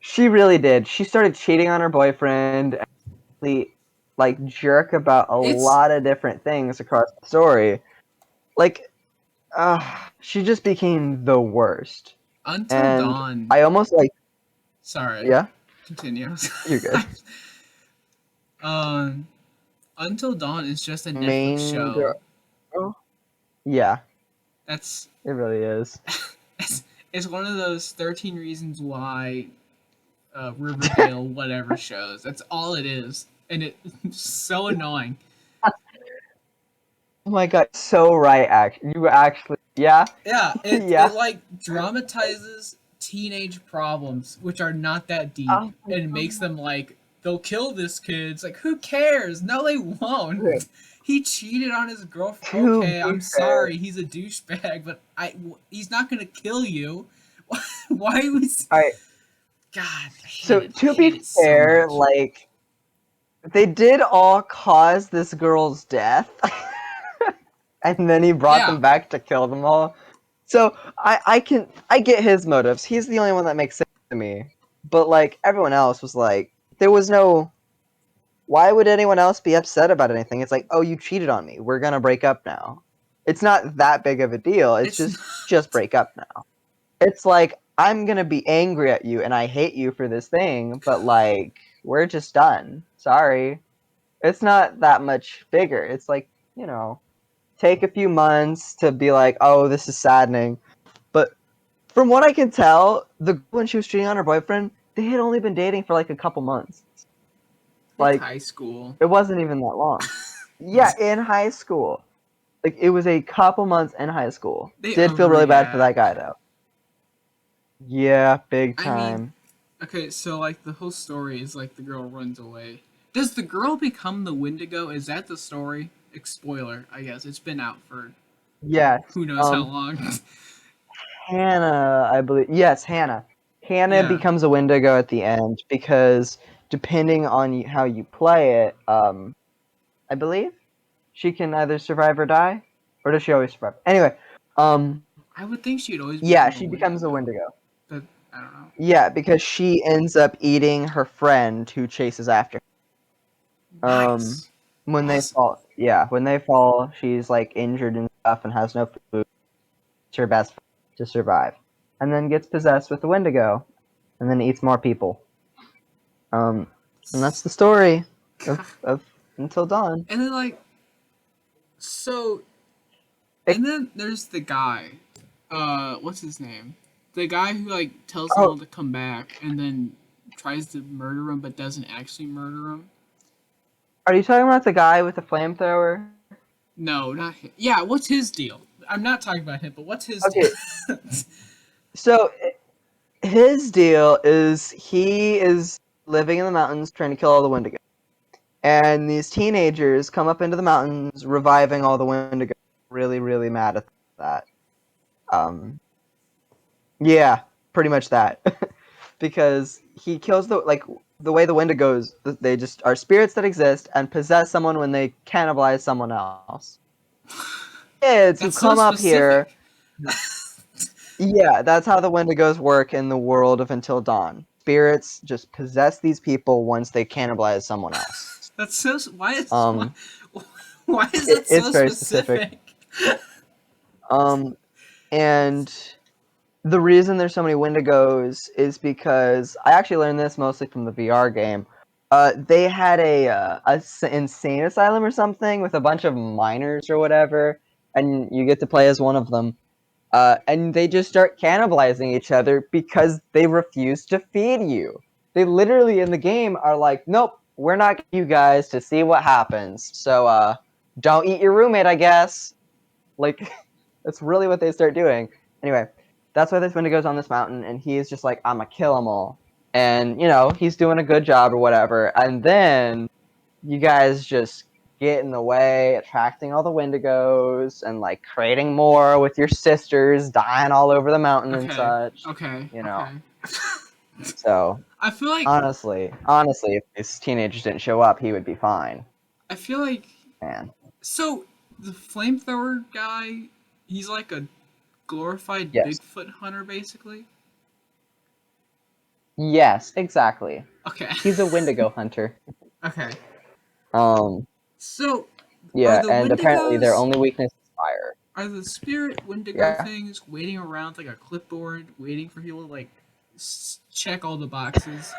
[SPEAKER 2] She really did. She started cheating on her boyfriend and really, like jerk about a
[SPEAKER 1] It's
[SPEAKER 2] lot of different things across the story. Like, she just became the worst.
[SPEAKER 1] Until
[SPEAKER 2] And
[SPEAKER 1] Dawn.
[SPEAKER 2] I almost like,
[SPEAKER 1] Sorry.
[SPEAKER 2] yeah,
[SPEAKER 1] Continue.
[SPEAKER 2] you're good.
[SPEAKER 1] um Until Dawn is just a Netflix
[SPEAKER 2] Main
[SPEAKER 1] show.
[SPEAKER 2] girl. Yeah,
[SPEAKER 1] That's
[SPEAKER 2] it really is.
[SPEAKER 1] it's one of those 13 reasons why Riverdale whatever shows. That's all it is. And it's so annoying.
[SPEAKER 2] Oh my god, so right. You actually, yeah,
[SPEAKER 1] Yeah, it
[SPEAKER 2] yeah.
[SPEAKER 1] like dramatizes teenage problems which are not that deep
[SPEAKER 2] Oh my
[SPEAKER 1] and makes
[SPEAKER 2] god.
[SPEAKER 1] them like they'll kill this kid. It's like who cares? No, they won't. He cheated on his girlfriend.
[SPEAKER 2] To
[SPEAKER 1] Okay,
[SPEAKER 2] be
[SPEAKER 1] I'm
[SPEAKER 2] fair,
[SPEAKER 1] sorry. He's a douchebag, but he's not gonna kill you. Why was
[SPEAKER 2] I
[SPEAKER 1] God? I hate
[SPEAKER 2] so
[SPEAKER 1] it. I
[SPEAKER 2] to
[SPEAKER 1] hate
[SPEAKER 2] be
[SPEAKER 1] it so
[SPEAKER 2] fair,
[SPEAKER 1] much.
[SPEAKER 2] like they did all cause this girl's death, and then he brought
[SPEAKER 1] Yeah,
[SPEAKER 2] them back to kill them all. So I get his motives. He's the only one that makes sense to me. But like everyone else was like, there was no. Why would anyone else be upset about anything? It's like, oh, you cheated on me. We're gonna break up now. It's not that big of a deal. It's
[SPEAKER 1] it's
[SPEAKER 2] just break up now. It's like I'm gonna be angry at you and I hate you for this thing, but like we're just done. Sorry. It's not that much bigger. It's like, take a few months to be like, oh, this is saddening. But from what I can tell, when she was cheating on her boyfriend, they had only been dating for like a couple months.
[SPEAKER 1] like
[SPEAKER 2] Like
[SPEAKER 1] high school.
[SPEAKER 2] it wasn't even that long. Yeah, in high school. Like it was a couple months in high school.
[SPEAKER 1] They
[SPEAKER 2] Did feel really bad for that
[SPEAKER 1] overreact.
[SPEAKER 2] guy though. Yeah, big
[SPEAKER 1] I mean,
[SPEAKER 2] time.
[SPEAKER 1] okay, so like the whole story is like the girl runs away. Does the girl become the Wendigo? Is that the story? Spoiler, I guess. It's been out for
[SPEAKER 2] Yes.
[SPEAKER 1] who knows how long.
[SPEAKER 2] Hannah, I believe. Yes, Hannah. Hannah
[SPEAKER 1] Yeah.
[SPEAKER 2] becomes a Wendigo at the end because depending on how you play it, I believe she can either survive or die, or does she always survive? Anyway, um,
[SPEAKER 1] I would think she'd always
[SPEAKER 2] yeah,
[SPEAKER 1] become a
[SPEAKER 2] she becomes a
[SPEAKER 1] Wendigo.
[SPEAKER 2] Wendigo.
[SPEAKER 1] But I don't know.
[SPEAKER 2] Yeah, because she ends up eating her friend who chases after her.
[SPEAKER 1] Nice.
[SPEAKER 2] When they
[SPEAKER 1] Awesome.
[SPEAKER 2] fall, yeah, when they fall, she's like injured and stuff and has no food. It's her best friend to survive, and then gets possessed with the Wendigo, and then eats more people. Um, and that's the story of Until Dawn.
[SPEAKER 1] And then like so
[SPEAKER 2] It,
[SPEAKER 1] and then there's the guy. What's his name? The guy who like tells them
[SPEAKER 2] oh,
[SPEAKER 1] all to come back and then tries to murder him but doesn't actually murder him.
[SPEAKER 2] are you talking about the guy with the flamethrower?
[SPEAKER 1] No, not him. Yeah, what's his deal? I'm not talking about him, but what's his deal?
[SPEAKER 2] Okay, so his deal is he is living in the mountains trying to kill all the Wendigo. And these teenagers come up into the mountains, reviving all the Wendigo. Really, really mad at that. Yeah, pretty much that. Because he kills the way the Wendigos, they just are spirits that exist and possess someone when they cannibalize someone else. Kids who
[SPEAKER 1] That's so
[SPEAKER 2] come up here.
[SPEAKER 1] specific.
[SPEAKER 2] Yeah, that's how the Wendigos work in the world of Until Dawn. Spirits just possess these people once they cannibalize someone else.
[SPEAKER 1] That's so.
[SPEAKER 2] Um,
[SPEAKER 1] Why is that
[SPEAKER 2] it's
[SPEAKER 1] so
[SPEAKER 2] very specific.
[SPEAKER 1] specific?
[SPEAKER 2] And the reason there's so many Wendigos is because I actually learned this mostly from the VR game. They had a insane asylum or something with a bunch of minors or whatever, and you get to play as one of them. And they just start cannibalizing each other because they refuse to feed you. They literally in the game are like, nope, we're not getting you guys to see what happens. So don't eat your roommate, I guess. Like, that's really what they start doing. Anyway, that's why this Wendigo's on this mountain, and he's just like, I'ma kill them all. And, he's doing a good job or whatever. And then you guys just get in the way, attracting all the Wendigos, and, like, creating more with your sisters dying all over the mountain and
[SPEAKER 1] Okay.
[SPEAKER 2] such.
[SPEAKER 1] Okay.
[SPEAKER 2] You know.
[SPEAKER 1] Okay.
[SPEAKER 2] So,
[SPEAKER 1] I feel like
[SPEAKER 2] honestly, if these teenagers didn't show up, he would be fine.
[SPEAKER 1] I feel like
[SPEAKER 2] Man.
[SPEAKER 1] so the flamethrower guy, he's like a glorified
[SPEAKER 2] Yes.
[SPEAKER 1] Bigfoot hunter, basically.
[SPEAKER 2] Yes, exactly.
[SPEAKER 1] Okay.
[SPEAKER 2] He's a Wendigo hunter.
[SPEAKER 1] Okay.
[SPEAKER 2] Um,
[SPEAKER 1] So, are
[SPEAKER 2] yeah,
[SPEAKER 1] the
[SPEAKER 2] and apparently their
[SPEAKER 1] Wendigos
[SPEAKER 2] only weakness is fire.
[SPEAKER 1] are the spirit Wendigo
[SPEAKER 2] Yeah.
[SPEAKER 1] things waiting around like a clipboard, waiting for people to like check all the boxes?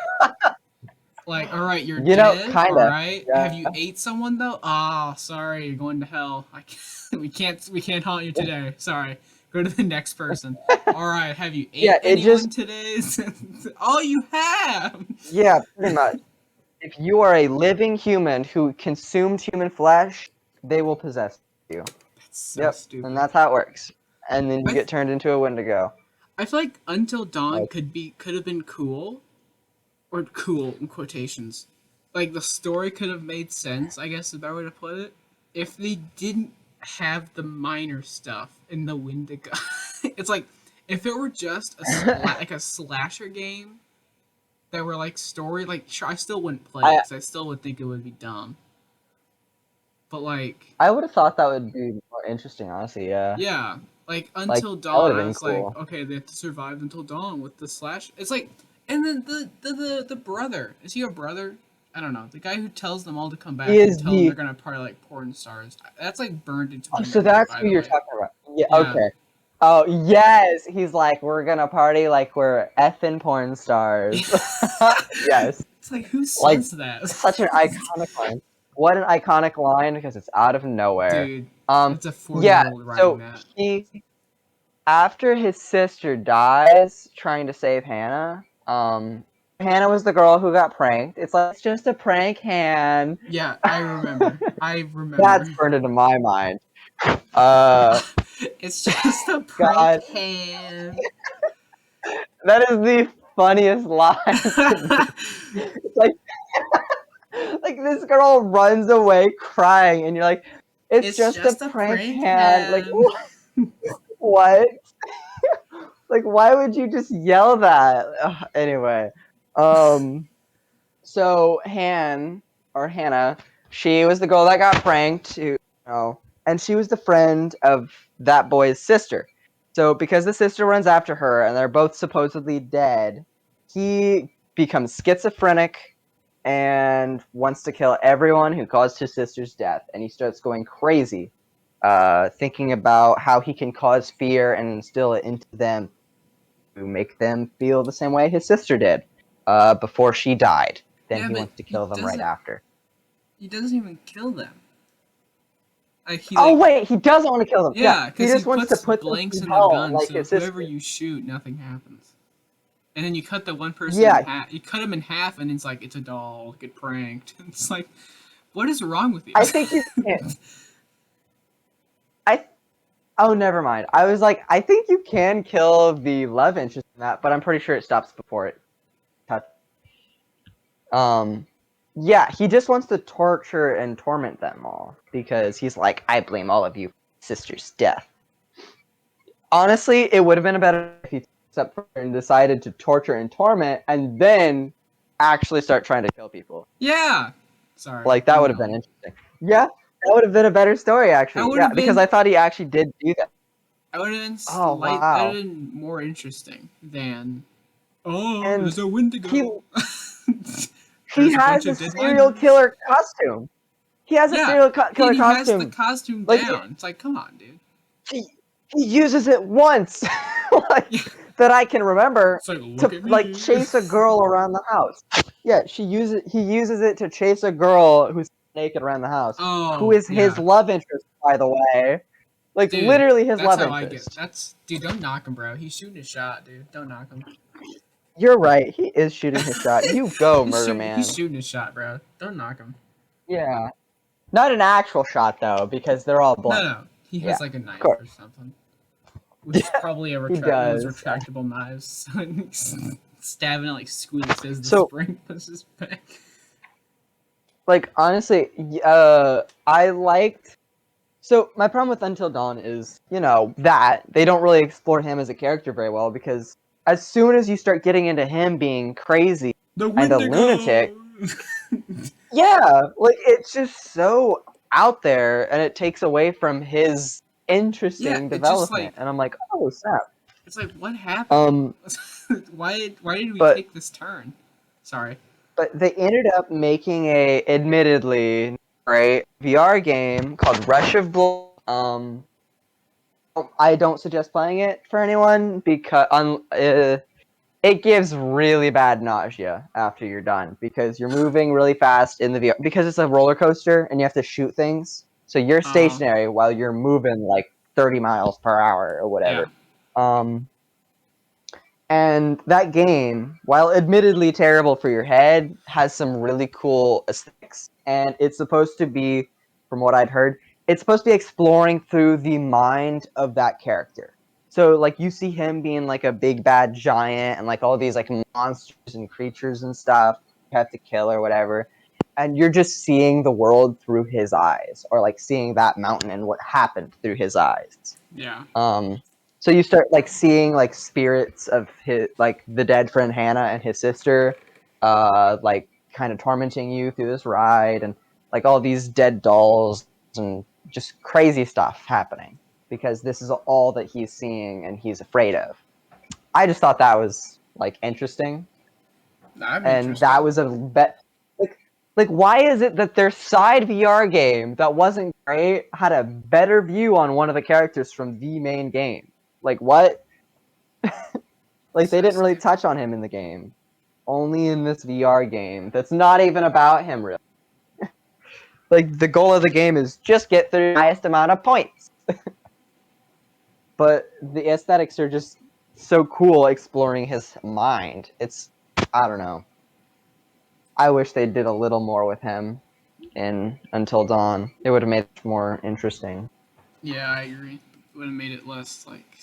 [SPEAKER 1] Like, all right, you're dead. All
[SPEAKER 2] Kinda.
[SPEAKER 1] right,
[SPEAKER 2] Yeah.
[SPEAKER 1] have you ate someone though? Ah, sorry, you're going to hell. I can't, we can't haunt you today. Sorry. Go to the next person. All right, have you ate
[SPEAKER 2] Yeah, it
[SPEAKER 1] anyone
[SPEAKER 2] just
[SPEAKER 1] today? All you have.
[SPEAKER 2] yeah, pretty much. If you are a living human who consumed human flesh, they will possess you.
[SPEAKER 1] That's so
[SPEAKER 2] Yep, and
[SPEAKER 1] stupid.
[SPEAKER 2] that's how it works. And then you
[SPEAKER 1] I
[SPEAKER 2] get turned into a Wendigo.
[SPEAKER 1] I feel like Until Dawn
[SPEAKER 2] Like,
[SPEAKER 1] could have been cool, or cool in quotations. Like the story could have made sense, I guess is a better way to put it, if they didn't have the minor stuff in the Wendigo. It's like if it were just like a slasher game that were like story, like sure I still wouldn't play it
[SPEAKER 2] I
[SPEAKER 1] because I still would think it would be dumb. But like
[SPEAKER 2] I would have thought that would be more interesting, honestly. Yeah,
[SPEAKER 1] yeah, like
[SPEAKER 2] like
[SPEAKER 1] Until
[SPEAKER 2] that would
[SPEAKER 1] Dawn,
[SPEAKER 2] have
[SPEAKER 1] I
[SPEAKER 2] been
[SPEAKER 1] was like,
[SPEAKER 2] cool.
[SPEAKER 1] okay, they have to survive until dawn with the slash. It's like, and then the brother, is he a brother? I don't know. The guy who tells them all to come back
[SPEAKER 2] He
[SPEAKER 1] and
[SPEAKER 2] is
[SPEAKER 1] tell them they're
[SPEAKER 2] the.
[SPEAKER 1] gonna party like porn stars. That's like burned into my
[SPEAKER 2] Oh, so
[SPEAKER 1] memory,
[SPEAKER 2] that's
[SPEAKER 1] by
[SPEAKER 2] who
[SPEAKER 1] the
[SPEAKER 2] you're
[SPEAKER 1] way.
[SPEAKER 2] talking about. Yeah.
[SPEAKER 1] Yeah,
[SPEAKER 2] Okay. Oh yes, he's like, we're gonna party like we're effing porn stars. Yes,
[SPEAKER 1] it's like who
[SPEAKER 2] like
[SPEAKER 1] says that,
[SPEAKER 2] such an iconic line. What an iconic line because it's out of nowhere.
[SPEAKER 1] dude?
[SPEAKER 2] Um,
[SPEAKER 1] That's a 40 year
[SPEAKER 2] yeah.
[SPEAKER 1] old writing
[SPEAKER 2] So
[SPEAKER 1] that.
[SPEAKER 2] he, after his sister dies, trying to save Hannah. Hannah was the girl who got pranked. It's like it's just a prank, Han.
[SPEAKER 1] Yeah, I remember. I
[SPEAKER 2] That's
[SPEAKER 1] remember.
[SPEAKER 2] burned into my mind. Uh,
[SPEAKER 1] It's just a prank
[SPEAKER 2] God,
[SPEAKER 1] hand.
[SPEAKER 2] that is the funniest line to me. It's like this girl runs away crying, and you're like, it's
[SPEAKER 1] It's
[SPEAKER 2] just a
[SPEAKER 1] just a
[SPEAKER 2] prank,
[SPEAKER 1] prank
[SPEAKER 2] Han. Like
[SPEAKER 1] hand.
[SPEAKER 2] what? Like why would you just yell that? Ugh, anyway, um, so Han or Hannah, she was the girl that got pranked, and she was the friend of that boy's sister. So because the sister runs after her and they're both supposedly dead, he becomes schizophrenic and wants to kill everyone who caused his sister's death. And he starts going crazy, thinking about how he can cause fear and instill it into them to make them feel the same way his sister did before she died. Then
[SPEAKER 1] Yeah,
[SPEAKER 2] he
[SPEAKER 1] but
[SPEAKER 2] wants to kill them right after.
[SPEAKER 1] he doesn't even kill them. Like he
[SPEAKER 2] Oh
[SPEAKER 1] like
[SPEAKER 2] wait, he doesn't want to kill them. Yeah,
[SPEAKER 1] yeah,
[SPEAKER 2] he
[SPEAKER 1] because he
[SPEAKER 2] just wants to
[SPEAKER 1] puts
[SPEAKER 2] put them
[SPEAKER 1] blanks
[SPEAKER 2] through
[SPEAKER 1] in the
[SPEAKER 2] hell
[SPEAKER 1] gun,
[SPEAKER 2] like
[SPEAKER 1] so
[SPEAKER 2] his
[SPEAKER 1] whoever
[SPEAKER 2] sister.
[SPEAKER 1] you shoot, nothing happens. And then you cut the one person in
[SPEAKER 2] Yeah,
[SPEAKER 1] half. You cut him in half, and it's like it's a doll. Get pranked. It's like, what is wrong with you?
[SPEAKER 2] I think you can. I oh, never mind. I was like, I think you can kill the love interest in that, but I'm pretty sure it stops before it. Yeah, he just wants to torture and torment them all because he's like, I blame all of you for my sister's death. Honestly, it would have been better if he stepped forward and decided to torture and torment and then actually start trying to kill people.
[SPEAKER 1] Yeah. Sorry,
[SPEAKER 2] Like, that
[SPEAKER 1] I'm
[SPEAKER 2] would have been
[SPEAKER 1] yelling.
[SPEAKER 2] interesting. Yeah, that would have been a better story,
[SPEAKER 1] That
[SPEAKER 2] actually.
[SPEAKER 1] would
[SPEAKER 2] Yeah,
[SPEAKER 1] have
[SPEAKER 2] because
[SPEAKER 1] been.
[SPEAKER 2] I thought he actually did do that.
[SPEAKER 1] I would have been
[SPEAKER 2] Oh,
[SPEAKER 1] slight. That would
[SPEAKER 2] wow.
[SPEAKER 1] have been more interesting than. Oh,
[SPEAKER 2] And
[SPEAKER 1] there's a
[SPEAKER 2] he
[SPEAKER 1] Wendigo.
[SPEAKER 2] he
[SPEAKER 1] There's a bunch
[SPEAKER 2] has a
[SPEAKER 1] of dead
[SPEAKER 2] serial
[SPEAKER 1] miners.
[SPEAKER 2] killer costume. He has a
[SPEAKER 1] Yeah,
[SPEAKER 2] serial
[SPEAKER 1] he,
[SPEAKER 2] killer
[SPEAKER 1] he has the
[SPEAKER 2] costume.
[SPEAKER 1] costume
[SPEAKER 2] Like,
[SPEAKER 1] down. It's like, come on, dude.
[SPEAKER 2] he, he uses it once, like,
[SPEAKER 1] Yeah.
[SPEAKER 2] that I can remember,
[SPEAKER 1] It's like, look
[SPEAKER 2] to
[SPEAKER 1] at
[SPEAKER 2] like
[SPEAKER 1] me.
[SPEAKER 2] chase a girl around the house. Yeah, he uses it to chase a girl who's naked around the house, who
[SPEAKER 1] Oh,
[SPEAKER 2] is his
[SPEAKER 1] yeah.
[SPEAKER 2] love interest, by the way. Like,
[SPEAKER 1] Dude,
[SPEAKER 2] literally his
[SPEAKER 1] that's
[SPEAKER 2] love
[SPEAKER 1] how I get.
[SPEAKER 2] interest.
[SPEAKER 1] Dude, don't knock him, bro. He's shooting a shot, dude. Don't knock him.
[SPEAKER 2] You're right. He is shooting his shot. You go, Murder
[SPEAKER 1] He's
[SPEAKER 2] Man.
[SPEAKER 1] shooting his shot, bro. Don't knock him.
[SPEAKER 2] Yeah. Not an actual shot though, because they're all
[SPEAKER 1] No,
[SPEAKER 2] blank.
[SPEAKER 1] no. He
[SPEAKER 2] Yeah,
[SPEAKER 1] has like a
[SPEAKER 2] of
[SPEAKER 1] knife
[SPEAKER 2] course.
[SPEAKER 1] or something. Which is probably
[SPEAKER 2] He
[SPEAKER 1] one of those
[SPEAKER 2] does.
[SPEAKER 1] retractable knives. Stabbing it like squeaks as the
[SPEAKER 2] So,
[SPEAKER 1] spring pushes back.
[SPEAKER 2] like, honestly, I liked. So my problem with Until Dawn is, that they don't really explore him as a character very well because as soon as you start getting into him being crazy
[SPEAKER 1] The
[SPEAKER 2] and a
[SPEAKER 1] Wendigo!
[SPEAKER 2] lunatic, yeah, like it's just so out there and it takes away from his
[SPEAKER 1] Yeah,
[SPEAKER 2] interesting
[SPEAKER 1] it just
[SPEAKER 2] development. And I'm like, oh snap.
[SPEAKER 1] it's like, what happened?
[SPEAKER 2] Um,
[SPEAKER 1] Why did we
[SPEAKER 2] but
[SPEAKER 1] take this turn? Sorry.
[SPEAKER 2] but they ended up making a admittedly great VR game called Rush of Blood. I don't suggest playing it for anyone because it gives really bad nausea after you're done because you're moving really fast in the VR because it's a roller coaster and you have to shoot things. So you're
[SPEAKER 1] Uh,
[SPEAKER 2] stationary while you're moving like 30 miles per hour or
[SPEAKER 1] yeah.
[SPEAKER 2] whatever. Um, and that game, while admittedly terrible for your head, has some really cool aesthetics. And it's supposed to be, from what I'd heard, it's supposed to be exploring through the mind of that character. So, like, you see him being like a big bad giant and like all these like monsters and creatures and stuff you have to kill or whatever. And you're just seeing the world through his eyes, or like seeing that mountain and what happened through his eyes.
[SPEAKER 1] Yeah.
[SPEAKER 2] So you start like seeing like spirits of his like the dead friend Hannah and his sister, like kind of tormenting you through this ride, and like all these dead dolls and just crazy stuff happening because this is all that he's seeing and he's afraid of. I just thought that was like interesting,
[SPEAKER 1] I'm
[SPEAKER 2] and
[SPEAKER 1] interested.
[SPEAKER 2] that was a bet. Like, why is it that their side VR game that wasn't great had a better view on one of the characters from the main game? Like, what? Like, they
[SPEAKER 1] So
[SPEAKER 2] didn't really
[SPEAKER 1] stupid.
[SPEAKER 2] touch on him in the game. Only in this VR game that's not even about him, really. Like, the goal of the game is just get through the highest amount of points. But the aesthetics are just so cool exploring his mind. I don't know. I wish they did a little more with him in Until Dawn. It would have made it more interesting.
[SPEAKER 1] Yeah, I agree. Would have made it less like.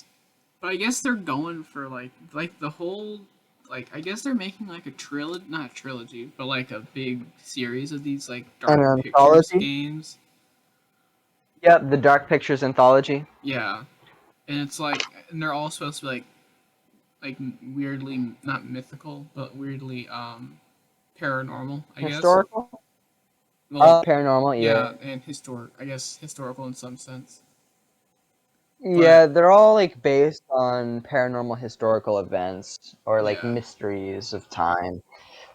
[SPEAKER 1] But I guess they're going for like the whole like I guess they're making like a trilogy, not a trilogy, but like a big series of these like
[SPEAKER 2] An
[SPEAKER 1] Dark Pictures
[SPEAKER 2] anthology?
[SPEAKER 1] games.
[SPEAKER 2] Yep, the Dark Pictures anthology.
[SPEAKER 1] Yeah, and it's like, and they're all supposed to be like weirdly not mythical, but weirdly paranormal, I guess.
[SPEAKER 2] Historical?
[SPEAKER 1] Well,
[SPEAKER 2] Paranormal, yeah.
[SPEAKER 1] yeah, and historic, I guess historical in some sense. But
[SPEAKER 2] Yeah, they're all like based on paranormal historical events or like
[SPEAKER 1] yeah,
[SPEAKER 2] mysteries of time.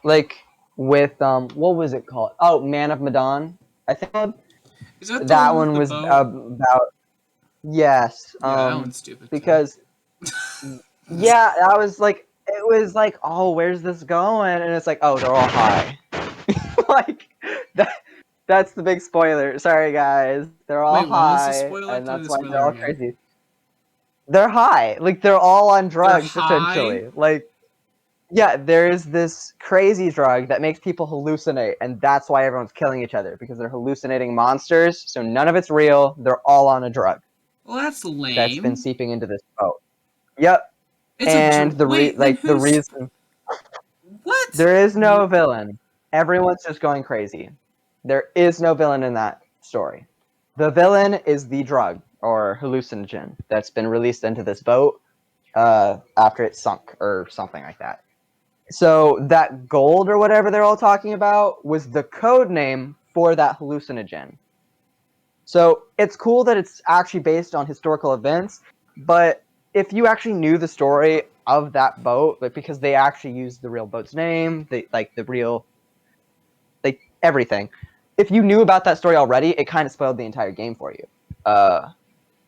[SPEAKER 2] Like with what was it called? Oh, Man of Medan. I think
[SPEAKER 1] is that the
[SPEAKER 2] that
[SPEAKER 1] one with
[SPEAKER 2] one
[SPEAKER 1] the
[SPEAKER 2] was
[SPEAKER 1] boat?
[SPEAKER 2] about yes.
[SPEAKER 1] Yeah, that one's stupid too.
[SPEAKER 2] Because yeah, I was like it was like, "Oh, where's this going?" And it's like, "Oh, they're all high." Like that that's the big spoiler. Sorry guys. They're all
[SPEAKER 1] Wait, what was the
[SPEAKER 2] high
[SPEAKER 1] spoiler?
[SPEAKER 2] and
[SPEAKER 1] Tell me
[SPEAKER 2] that's
[SPEAKER 1] the
[SPEAKER 2] why they're
[SPEAKER 1] spoiler
[SPEAKER 2] all
[SPEAKER 1] again.
[SPEAKER 2] crazy. They're high. Like they're all on
[SPEAKER 1] They're
[SPEAKER 2] drugs
[SPEAKER 1] high.
[SPEAKER 2] essentially. Like yeah, there's this crazy drug that makes people hallucinate and that's why everyone's killing each other because they're hallucinating monsters. So none of it's real. They're all on a drug
[SPEAKER 1] Well, that's
[SPEAKER 2] that's been
[SPEAKER 1] lame.
[SPEAKER 2] seeping into this boat. Yep.
[SPEAKER 1] It's a
[SPEAKER 2] And
[SPEAKER 1] wait. Then
[SPEAKER 2] the
[SPEAKER 1] who's
[SPEAKER 2] reason
[SPEAKER 1] what?
[SPEAKER 2] there is no
[SPEAKER 1] Wh-
[SPEAKER 2] villain. Everyone's just going crazy. There is no villain in that story. The villain is the drug or hallucinogen that's been released into this boat after it sunk or something like that. So that gold or whatever they're all talking about was the code name for that hallucinogen. So it's cool that it's actually based on historical events, but if you actually knew the story of that boat, like because they actually used the real boat's name, the real everything. If you knew about that story already, it kind of spoiled the entire game for you,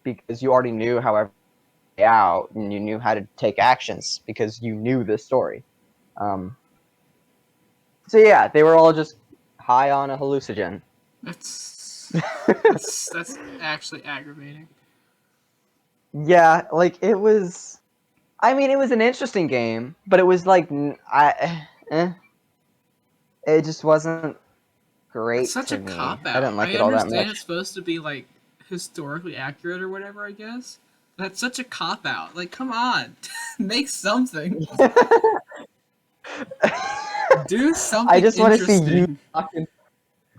[SPEAKER 2] because you already knew however out and you knew how to take actions because you knew this story. Um, so yeah, they were all just high on a hallucinogen.
[SPEAKER 1] That's actually aggravating.
[SPEAKER 2] Yeah, like it was. I mean, it was an interesting game, but it was like it just wasn't
[SPEAKER 1] It's
[SPEAKER 2] great
[SPEAKER 1] such
[SPEAKER 2] to
[SPEAKER 1] a
[SPEAKER 2] me.
[SPEAKER 1] cop
[SPEAKER 2] I
[SPEAKER 1] out.
[SPEAKER 2] didn't like
[SPEAKER 1] I
[SPEAKER 2] it all that
[SPEAKER 1] understand it's
[SPEAKER 2] much.
[SPEAKER 1] supposed to be like historically accurate or whatever, I guess. That's such a cop out. Like, come on. Make something. Do
[SPEAKER 2] I
[SPEAKER 1] something
[SPEAKER 2] just want to see you
[SPEAKER 1] interesting.
[SPEAKER 2] talking.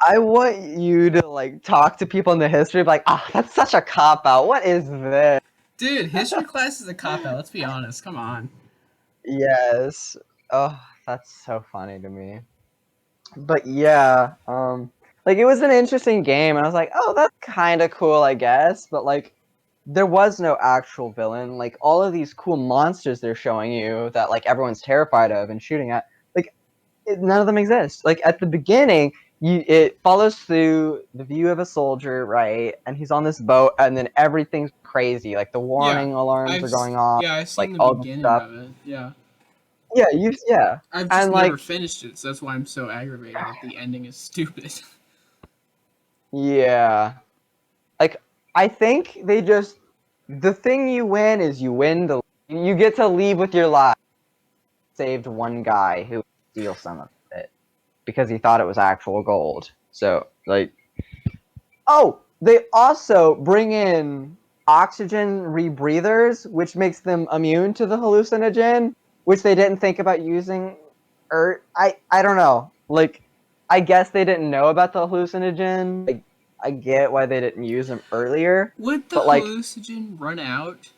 [SPEAKER 2] I want you to like talk to people in the history, like, that's such a cop out. What is this?
[SPEAKER 1] Dude, history class is a cop out, let's be honest. Come on.
[SPEAKER 2] Yes. Oh, that's so funny to me. But yeah, like it was an interesting game, and I was like, oh, that's kind of cool, I guess. But like, there was no actual villain. Like all of these cool monsters they're showing you that like everyone's terrified of and shooting at, like none of them exist. Like at the beginning, it follows through the view of a soldier, right? And he's on this boat, and then everything's crazy. Like the
[SPEAKER 1] Yeah.
[SPEAKER 2] warning alarms are going off,
[SPEAKER 1] I've seen
[SPEAKER 2] like
[SPEAKER 1] the
[SPEAKER 2] all the
[SPEAKER 1] beginning
[SPEAKER 2] stuff.
[SPEAKER 1] of it. Yeah.
[SPEAKER 2] Yeah,
[SPEAKER 1] I've just
[SPEAKER 2] and
[SPEAKER 1] never
[SPEAKER 2] like
[SPEAKER 1] finished it, so that's why I'm so aggravated that the ending is stupid.
[SPEAKER 2] yeah, like I think they just the thing you win is you get to leave with your life. Saved one guy who would steal some of it because he thought it was actual gold. So like, oh, they also bring in oxygen rebreathers, which makes them immune to the hallucinogen, which they didn't think about using. Or I don't know. Like, I guess they didn't know about the hallucinogen. Like, I get why they didn't use them earlier,
[SPEAKER 1] Would the
[SPEAKER 2] but like,
[SPEAKER 1] hallucinogen run out?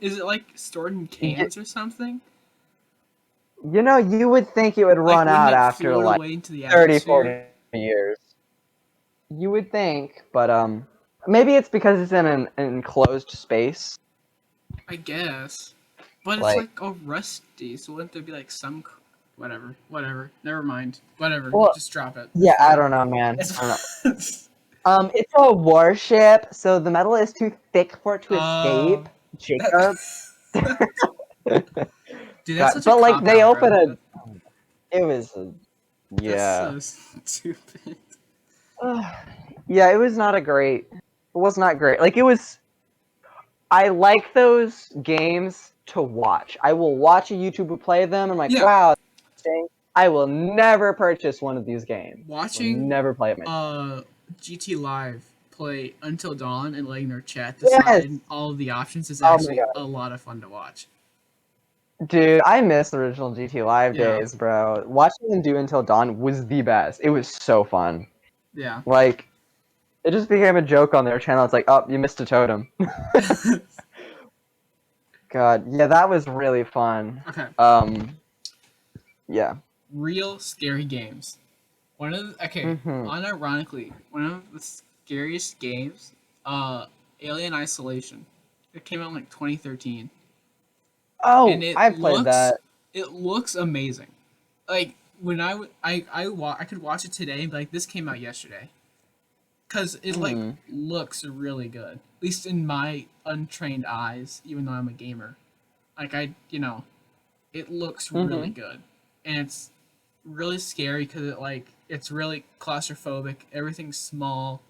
[SPEAKER 1] Is it like stored in cans or something?
[SPEAKER 2] you would think it would
[SPEAKER 1] Like,
[SPEAKER 2] run
[SPEAKER 1] wouldn't
[SPEAKER 2] out
[SPEAKER 1] it
[SPEAKER 2] after
[SPEAKER 1] float
[SPEAKER 2] like
[SPEAKER 1] away into the
[SPEAKER 2] 30,
[SPEAKER 1] atmosphere?
[SPEAKER 2] 40 years. You would think, but maybe it's because it's in an enclosed space.
[SPEAKER 1] I guess. But it's
[SPEAKER 2] Like,
[SPEAKER 1] like all rusty, so wouldn't there be like some. Whatever. Whatever. Never mind. Whatever.
[SPEAKER 2] well,
[SPEAKER 1] Just drop it. It's
[SPEAKER 2] yeah, I
[SPEAKER 1] fine.
[SPEAKER 2] don't know, man.
[SPEAKER 1] It's
[SPEAKER 2] I don't know.
[SPEAKER 1] fine.
[SPEAKER 2] It's a warship, so the metal is too thick for it to
[SPEAKER 1] uh,
[SPEAKER 2] escape.
[SPEAKER 1] that,
[SPEAKER 2] Jacob.
[SPEAKER 1] dude, that's
[SPEAKER 2] God,
[SPEAKER 1] such a
[SPEAKER 2] but like
[SPEAKER 1] cop
[SPEAKER 2] they
[SPEAKER 1] out, bro.
[SPEAKER 2] open a. It was,
[SPEAKER 1] That's
[SPEAKER 2] yeah,
[SPEAKER 1] so stupid.
[SPEAKER 2] yeah. It was not a great. It was not great. Like it was. I like those games to watch. I will watch a YouTuber play them. I'm like,
[SPEAKER 1] Yeah,
[SPEAKER 2] wow, that's interesting. I will never purchase one of these games. Will
[SPEAKER 1] watching
[SPEAKER 2] never play it.
[SPEAKER 1] uh GT Live play Until Dawn and letting their chat
[SPEAKER 2] Yes.
[SPEAKER 1] decide all of the options is
[SPEAKER 2] Oh my
[SPEAKER 1] actually
[SPEAKER 2] god,
[SPEAKER 1] a lot of fun to watch.
[SPEAKER 2] dude, I miss the original GT Live
[SPEAKER 1] Yeah,
[SPEAKER 2] days, bro. Watching them do Until Dawn was the best. It was so fun.
[SPEAKER 1] yeah.
[SPEAKER 2] Like, it just became a joke on their channel. It's like, oh, you missed a totem. God, yeah, that was really fun.
[SPEAKER 1] Okay,
[SPEAKER 2] Yeah.
[SPEAKER 1] real scary games. Okay,
[SPEAKER 2] Hmm.
[SPEAKER 1] unironically, one of the scariest games, Alien Isolation. It came out in like 2013, and
[SPEAKER 2] Oh, I played that.
[SPEAKER 1] it looks amazing. Like when I could watch it today and be like, this came out yesterday, because it like
[SPEAKER 2] Hmm.
[SPEAKER 1] looks really good. At least in my untrained eyes, even though I'm a gamer. Like it looks really
[SPEAKER 2] Hmm.
[SPEAKER 1] good, and it's really scary because it's really claustrophobic. Everything's small,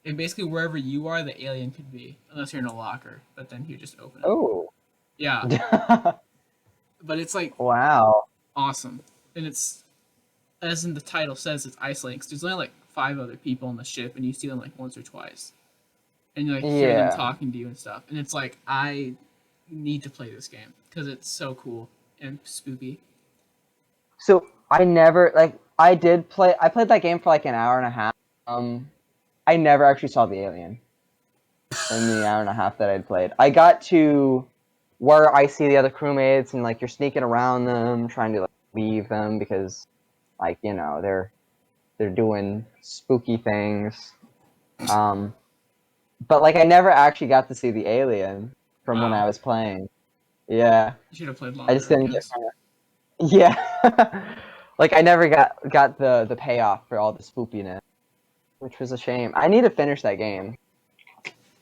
[SPEAKER 1] and basically wherever you are, the alien could be, unless you're in a locker. But then you just open it.
[SPEAKER 2] Oh.
[SPEAKER 1] Yeah, but it's like
[SPEAKER 2] Wow.
[SPEAKER 1] awesome, and it's as in the title says, it's isolating. 'Cause there's only like 5 other people on the ship, and you see them like once or twice, and you like hear them
[SPEAKER 2] Yeah.
[SPEAKER 1] talking to you and stuff. And it's like I need to play this game because it's so cool and spooky.
[SPEAKER 2] So I never like I did play. I played that game for like an hour and a half. I never actually saw the alien in the hour and a half that I'd played. I got to where I see the other crewmates and like you're sneaking around them, trying to like leave them because like they're doing spooky things. But like I never actually got to see the alien from when
[SPEAKER 1] Wow.
[SPEAKER 2] I was playing. Yeah,
[SPEAKER 1] You should have played
[SPEAKER 2] I
[SPEAKER 1] longer,
[SPEAKER 2] just
[SPEAKER 1] I
[SPEAKER 2] didn't get.
[SPEAKER 1] guess.
[SPEAKER 2] Yeah, like I never got the payoff for all the spoopiness, which was a shame. I need to finish that game.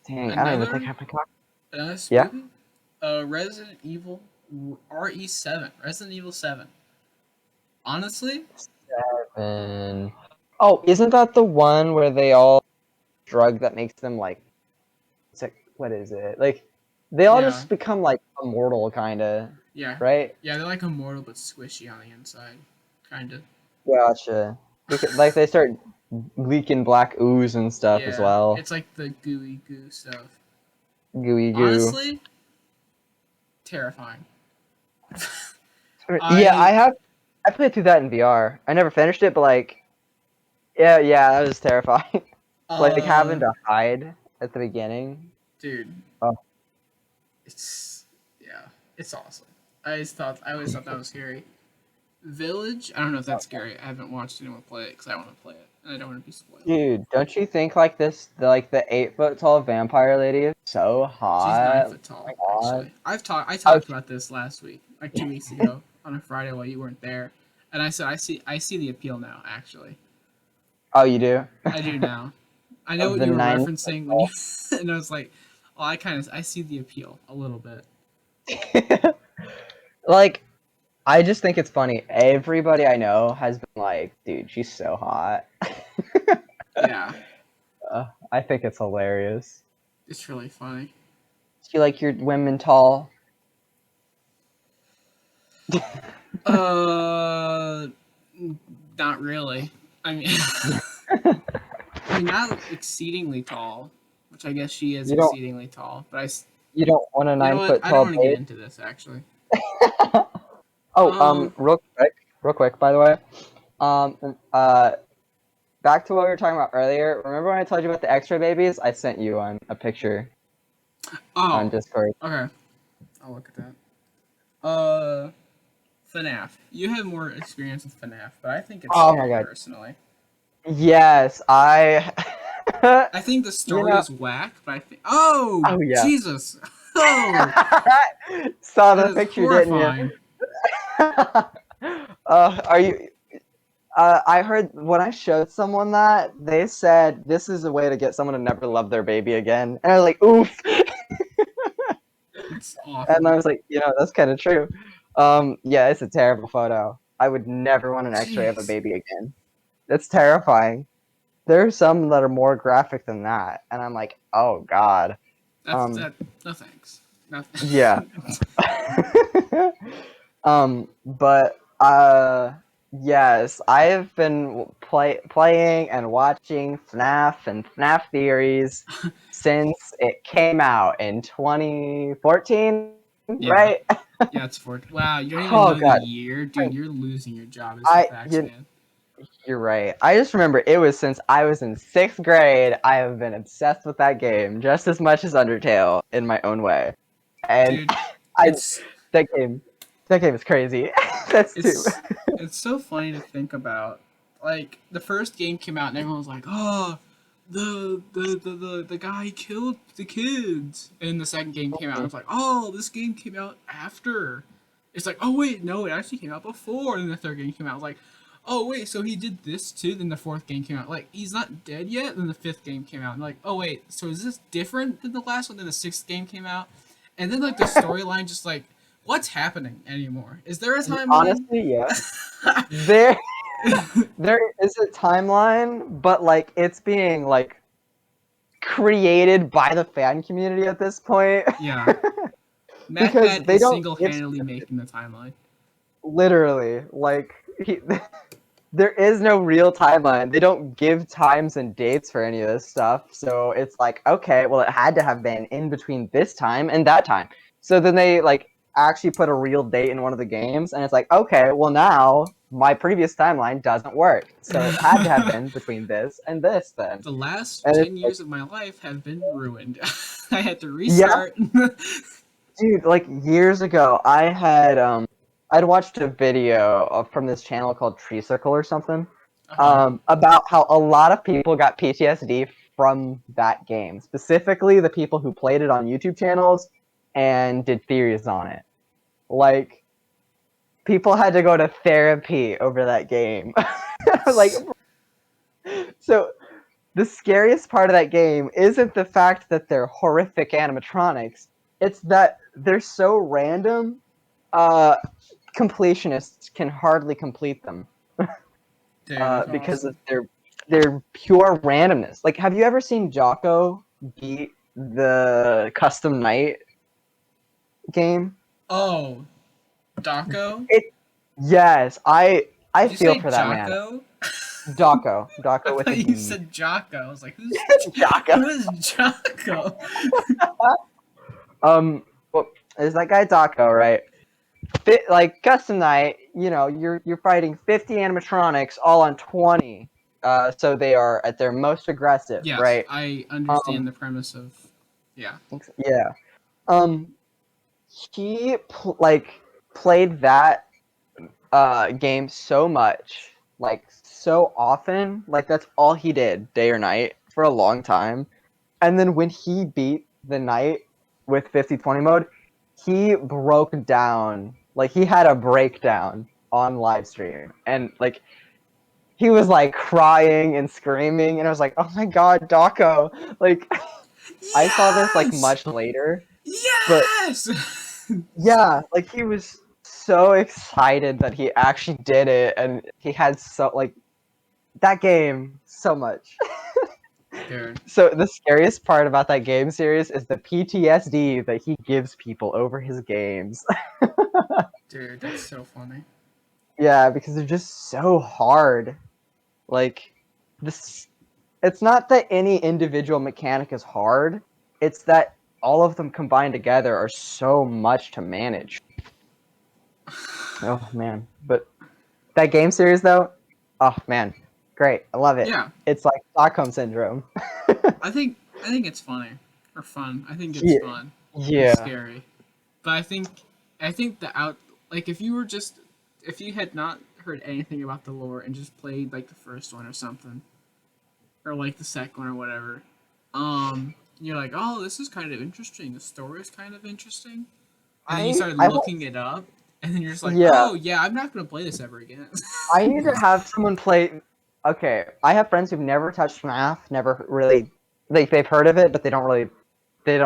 [SPEAKER 2] Dang, I don't even think I
[SPEAKER 1] Another
[SPEAKER 2] have my clock. Yeah.
[SPEAKER 1] spooky. Resident Evil RE7. Resident Evil 7. Honestly,
[SPEAKER 2] And oh, isn't that the one where they all drug that makes them like it's like what is it? Like they all
[SPEAKER 1] yeah,
[SPEAKER 2] just become like immortal kind of,
[SPEAKER 1] yeah,
[SPEAKER 2] right?
[SPEAKER 1] yeah. They're like immortal but squishy on the inside, kind of.
[SPEAKER 2] Gotcha. Like they start leaking black ooze and stuff as
[SPEAKER 1] Yeah,
[SPEAKER 2] well.
[SPEAKER 1] it's like the gooey goo stuff.
[SPEAKER 2] Gooey goo.
[SPEAKER 1] Honestly, terrifying.
[SPEAKER 2] Yeah,
[SPEAKER 1] I
[SPEAKER 2] I played through that in VR. I never finished it, but like yeah, that was terrifying. Like
[SPEAKER 1] uh,
[SPEAKER 2] having to hide at the beginning.
[SPEAKER 1] dude,
[SPEAKER 2] Oh,
[SPEAKER 1] it's yeah, it's awesome. I always thought that was scary. Village, I don't know if that's scary. I haven't watched anyone play it because I want to play it and I don't want to be spoiled.
[SPEAKER 2] dude, don't you think like the 8 foot tall vampire lady is so
[SPEAKER 1] She's nine
[SPEAKER 2] hot?
[SPEAKER 1] foot
[SPEAKER 2] Oh my
[SPEAKER 1] tall,
[SPEAKER 2] god.
[SPEAKER 1] actually. I
[SPEAKER 2] I was,
[SPEAKER 1] talked about this last week, like 2 weeks ago, on a Friday while you weren't there, and I said I see the appeal now. Actually,
[SPEAKER 2] oh, you do?
[SPEAKER 1] I do now. I know
[SPEAKER 2] Of
[SPEAKER 1] what
[SPEAKER 2] the
[SPEAKER 1] you were
[SPEAKER 2] 9 foot
[SPEAKER 1] referencing when you,
[SPEAKER 2] tall.
[SPEAKER 1] and I was like, oh, I see the appeal a little bit.
[SPEAKER 2] Like, I just think it's funny. Everybody I know has been like, dude, she's so hot.
[SPEAKER 1] Yeah,
[SPEAKER 2] I think it's hilarious.
[SPEAKER 1] it's really funny.
[SPEAKER 2] Do you like your women tall?
[SPEAKER 1] Uh, not really. I mean, I mean, not exceedingly tall, which I guess she is
[SPEAKER 2] You don't
[SPEAKER 1] exceedingly tall. But
[SPEAKER 2] you don't want a
[SPEAKER 1] you know
[SPEAKER 2] nine
[SPEAKER 1] what?
[SPEAKER 2] foot
[SPEAKER 1] I don't
[SPEAKER 2] tall
[SPEAKER 1] want to get
[SPEAKER 2] babe?
[SPEAKER 1] into this actually.
[SPEAKER 2] Oh,
[SPEAKER 1] Um,
[SPEAKER 2] real quick, by the way. Um, uh, back to what we were talking about earlier. Remember when I told you about the X-ray babies? I sent you on a picture on
[SPEAKER 1] oh,
[SPEAKER 2] Discord.
[SPEAKER 1] okay. I'll look at that. FNAF. You have more experience with FNAF, but I think it's
[SPEAKER 2] Oh my
[SPEAKER 1] scary
[SPEAKER 2] god.
[SPEAKER 1] personally.
[SPEAKER 2] Yes, I.
[SPEAKER 1] I think the
[SPEAKER 2] You
[SPEAKER 1] story
[SPEAKER 2] know.
[SPEAKER 1] is whack, but I think. Oh
[SPEAKER 2] Oh yeah.
[SPEAKER 1] Jesus! Oh,
[SPEAKER 2] Saw
[SPEAKER 1] that
[SPEAKER 2] the
[SPEAKER 1] is
[SPEAKER 2] picture, didn't you?
[SPEAKER 1] horrifying.
[SPEAKER 2] Are you? I heard when I showed someone that they said this is a way to get someone to never love their baby again, and I was like, oof.
[SPEAKER 1] It's
[SPEAKER 2] And
[SPEAKER 1] awful.
[SPEAKER 2] I was like, that's kind of true. Yeah, it's a terrible photo. I would never want an X-ray of a
[SPEAKER 1] Jeez.
[SPEAKER 2] baby again. That's terrifying. There are some that are more graphic than that, and I'm like, oh god.
[SPEAKER 1] That's
[SPEAKER 2] Um,
[SPEAKER 1] that. No thanks.
[SPEAKER 2] yeah.
[SPEAKER 1] Nothing.
[SPEAKER 2] But yes, I have been playing and watching FNAF and FNAF theories since it came out in 2014,
[SPEAKER 1] Yeah.
[SPEAKER 2] right?
[SPEAKER 1] Yeah, it's for. Wow, you don't even
[SPEAKER 2] Oh
[SPEAKER 1] know the
[SPEAKER 2] god.
[SPEAKER 1] year, dude. You're losing your job as a
[SPEAKER 2] I
[SPEAKER 1] facts
[SPEAKER 2] you,
[SPEAKER 1] man.
[SPEAKER 2] you're right. I just remember it was since I was in 6th grade. I have been obsessed with that game just as much as Undertale in my own way. And
[SPEAKER 1] Dude,
[SPEAKER 2] I
[SPEAKER 1] it's
[SPEAKER 2] that game that game is crazy. That's too.
[SPEAKER 1] it's it's so funny to think about. Like the first game came out and everyone was like, "Oh, the guy killed the kids." And the second game came out and it's like, "Oh, this game came out after." It's like, "Oh wait, no, it actually came out before." And then the third game came out. I was like, "Oh wait, so he did this too." Then the fourth game came out. Like he's not dead yet. Then the fifth game came out. And like, "Oh wait, so is this different than the last one?" Then the sixth game came out. And then like the storyline just like what's happening anymore? Is there a timeline?
[SPEAKER 2] Honestly, yeah. There there is a timeline, but like it's being like created by the fan community at this point.
[SPEAKER 1] Yeah.
[SPEAKER 2] Because
[SPEAKER 1] MacPad
[SPEAKER 2] they
[SPEAKER 1] is
[SPEAKER 2] don't
[SPEAKER 1] single
[SPEAKER 2] give
[SPEAKER 1] handedly making the timeline.
[SPEAKER 2] literally like there is no real timeline. They don't give times and dates for any of this stuff. So it's like, okay, well it had to have been in between this time and that time. So then they like actually put a real date in one of the games and it's like, okay, well now my previous timeline doesn't work. So it had to have been between this and this then.
[SPEAKER 1] The last
[SPEAKER 2] And
[SPEAKER 1] 10
[SPEAKER 2] it's like,
[SPEAKER 1] years of my life have been ruined. I had to
[SPEAKER 2] yeah,
[SPEAKER 1] restart.
[SPEAKER 2] dude, like years ago, I'd watched a video from this channel called Tree Circle or something,
[SPEAKER 1] Uh-huh.
[SPEAKER 2] about how a lot of people got PTSD from that game. Specifically, the people who played it on YouTube channels and did theories on it. Like, people had to go to therapy over that game. Like, so the scariest part of that game isn't the fact that they're horrific animatronics. It's that they're so random. Completionists can hardly complete them
[SPEAKER 1] Dude, that's
[SPEAKER 2] because of
[SPEAKER 1] awesome.
[SPEAKER 2] their pure randomness. Like, have you ever seen Jocko beat the Custom Night game?
[SPEAKER 1] Oh, Daco?
[SPEAKER 2] It yes, I
[SPEAKER 1] Did you
[SPEAKER 2] feel
[SPEAKER 1] say
[SPEAKER 2] for that man.
[SPEAKER 1] Jocko? I
[SPEAKER 2] Jocko with a
[SPEAKER 1] thought you
[SPEAKER 2] D.
[SPEAKER 1] said Jocko. I was like,
[SPEAKER 2] Jocko.
[SPEAKER 1] who is Jocko?
[SPEAKER 2] Well, there's that guy Jocko, right? Like Custom Night, you know, you're fighting 50 animatronics all on 20, so they are at their most aggressive,
[SPEAKER 1] Yes,
[SPEAKER 2] right?
[SPEAKER 1] I
[SPEAKER 2] Um,
[SPEAKER 1] understand the premise of. Yeah.
[SPEAKER 2] yeah. Um, like played that game so much, like so often, like that's all he did day or night for a long time. And then when he beat the night with 50/20 mode, he broke down. Like he had a breakdown on live stream, and like he was like crying and screaming, and I was like, "Oh my god, Daco!" Like I saw this like
[SPEAKER 1] Yes!
[SPEAKER 2] much later, but
[SPEAKER 1] Yes!
[SPEAKER 2] yeah, like he was so excited that he actually did it, and he had so like that game so much.
[SPEAKER 1] Dude,
[SPEAKER 2] So the scariest part about that game series is the PTSD that he gives people over his games.
[SPEAKER 1] dude, that's so funny.
[SPEAKER 2] Yeah, because they're just so hard. Like this it's not that any individual mechanic is hard, it's that all of them combined together are so much to manage. Oh man. But that game series though, oh man, great. I love it.
[SPEAKER 1] Yeah,
[SPEAKER 2] It's like Stockholm syndrome.
[SPEAKER 1] I think it's funny or fun. I think it's
[SPEAKER 2] Yeah.
[SPEAKER 1] fun and
[SPEAKER 2] Yeah.
[SPEAKER 1] scary. But I think the out like if you had not heard anything about the lore and just played like the first one or something or like the second one or whatever, you're like, oh, this is kind of interesting. The story is kind of interesting, and then you started
[SPEAKER 2] I won't
[SPEAKER 1] looking it up, and then you're just like,
[SPEAKER 2] yeah.
[SPEAKER 1] oh yeah, I'm not gonna play this ever again.
[SPEAKER 2] I need to have someone play. Okay, I have friends who've never touched FNAF, never really. They've heard of it, but they don't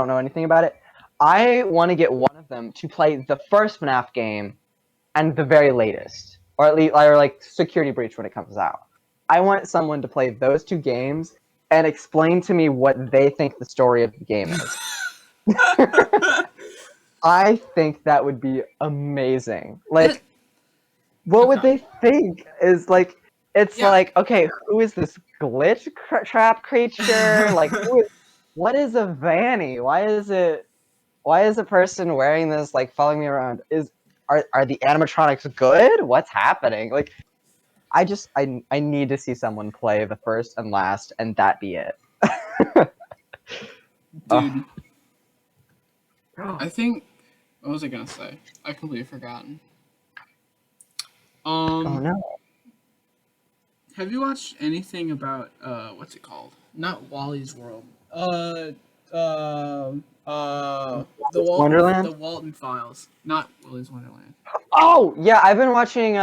[SPEAKER 2] know anything about it. I want to get one of them to play the first FNAF game and the very latest, or at least, or like Security Breach when it comes out. I want someone to play those two games and explain to me what they think the story of the game is. I think that would be amazing.
[SPEAKER 1] That
[SPEAKER 2] Like, what would
[SPEAKER 1] okay,
[SPEAKER 2] they think? Is like, it's
[SPEAKER 1] yeah.
[SPEAKER 2] like, okay, who is this trap creature? Like, what is a Vanny? Why is a person wearing this like following me around? Are the animatronics good? What's happening? Like, I need to see someone play the first and last, and that be it.
[SPEAKER 1] Dude,
[SPEAKER 2] Oh,
[SPEAKER 1] I think what was I gonna say? I completely forgotten.
[SPEAKER 2] oh
[SPEAKER 1] Um,
[SPEAKER 2] no.
[SPEAKER 1] have you watched anything about what's it called? Not Wally's World. Uh,
[SPEAKER 2] It's Wonderland.
[SPEAKER 1] The Walton Files. Not Wally's Wonderland.
[SPEAKER 2] Oh yeah, I've been watching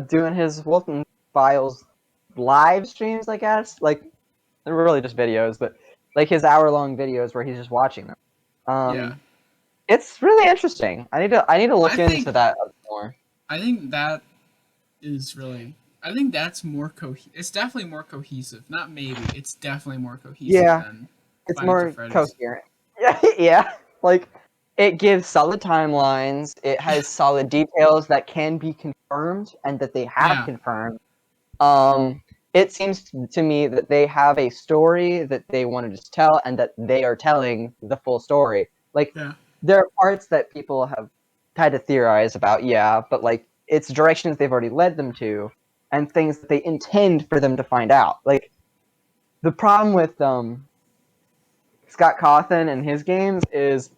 [SPEAKER 2] doing his Wilton Files live streams, I guess. Like they're really just videos, but like his hour-long videos where he's just watching them.
[SPEAKER 1] Yeah,
[SPEAKER 2] It's really interesting. I need to
[SPEAKER 1] I
[SPEAKER 2] look
[SPEAKER 1] think
[SPEAKER 2] into that more.
[SPEAKER 1] I think that is really. I think that's more It's definitely more cohesive. Not maybe. It's definitely more cohesive
[SPEAKER 2] Yeah,
[SPEAKER 1] than
[SPEAKER 2] it's
[SPEAKER 1] Five Nights at
[SPEAKER 2] more
[SPEAKER 1] Freddy's.
[SPEAKER 2] coherent. Yeah, yeah. Like it gives solid timelines. It has solid details that can be confirmed and that they have
[SPEAKER 1] Yeah,
[SPEAKER 2] confirmed. Um, it seems to me that they have a story that they want to just tell, and that they are telling the full story. Like
[SPEAKER 1] yeah,
[SPEAKER 2] there are parts that people have had to theorize about, yeah, but like it's directions they've already led them to, and things that they intend for them to find out. Like, the problem with Scott Cawthon and his games is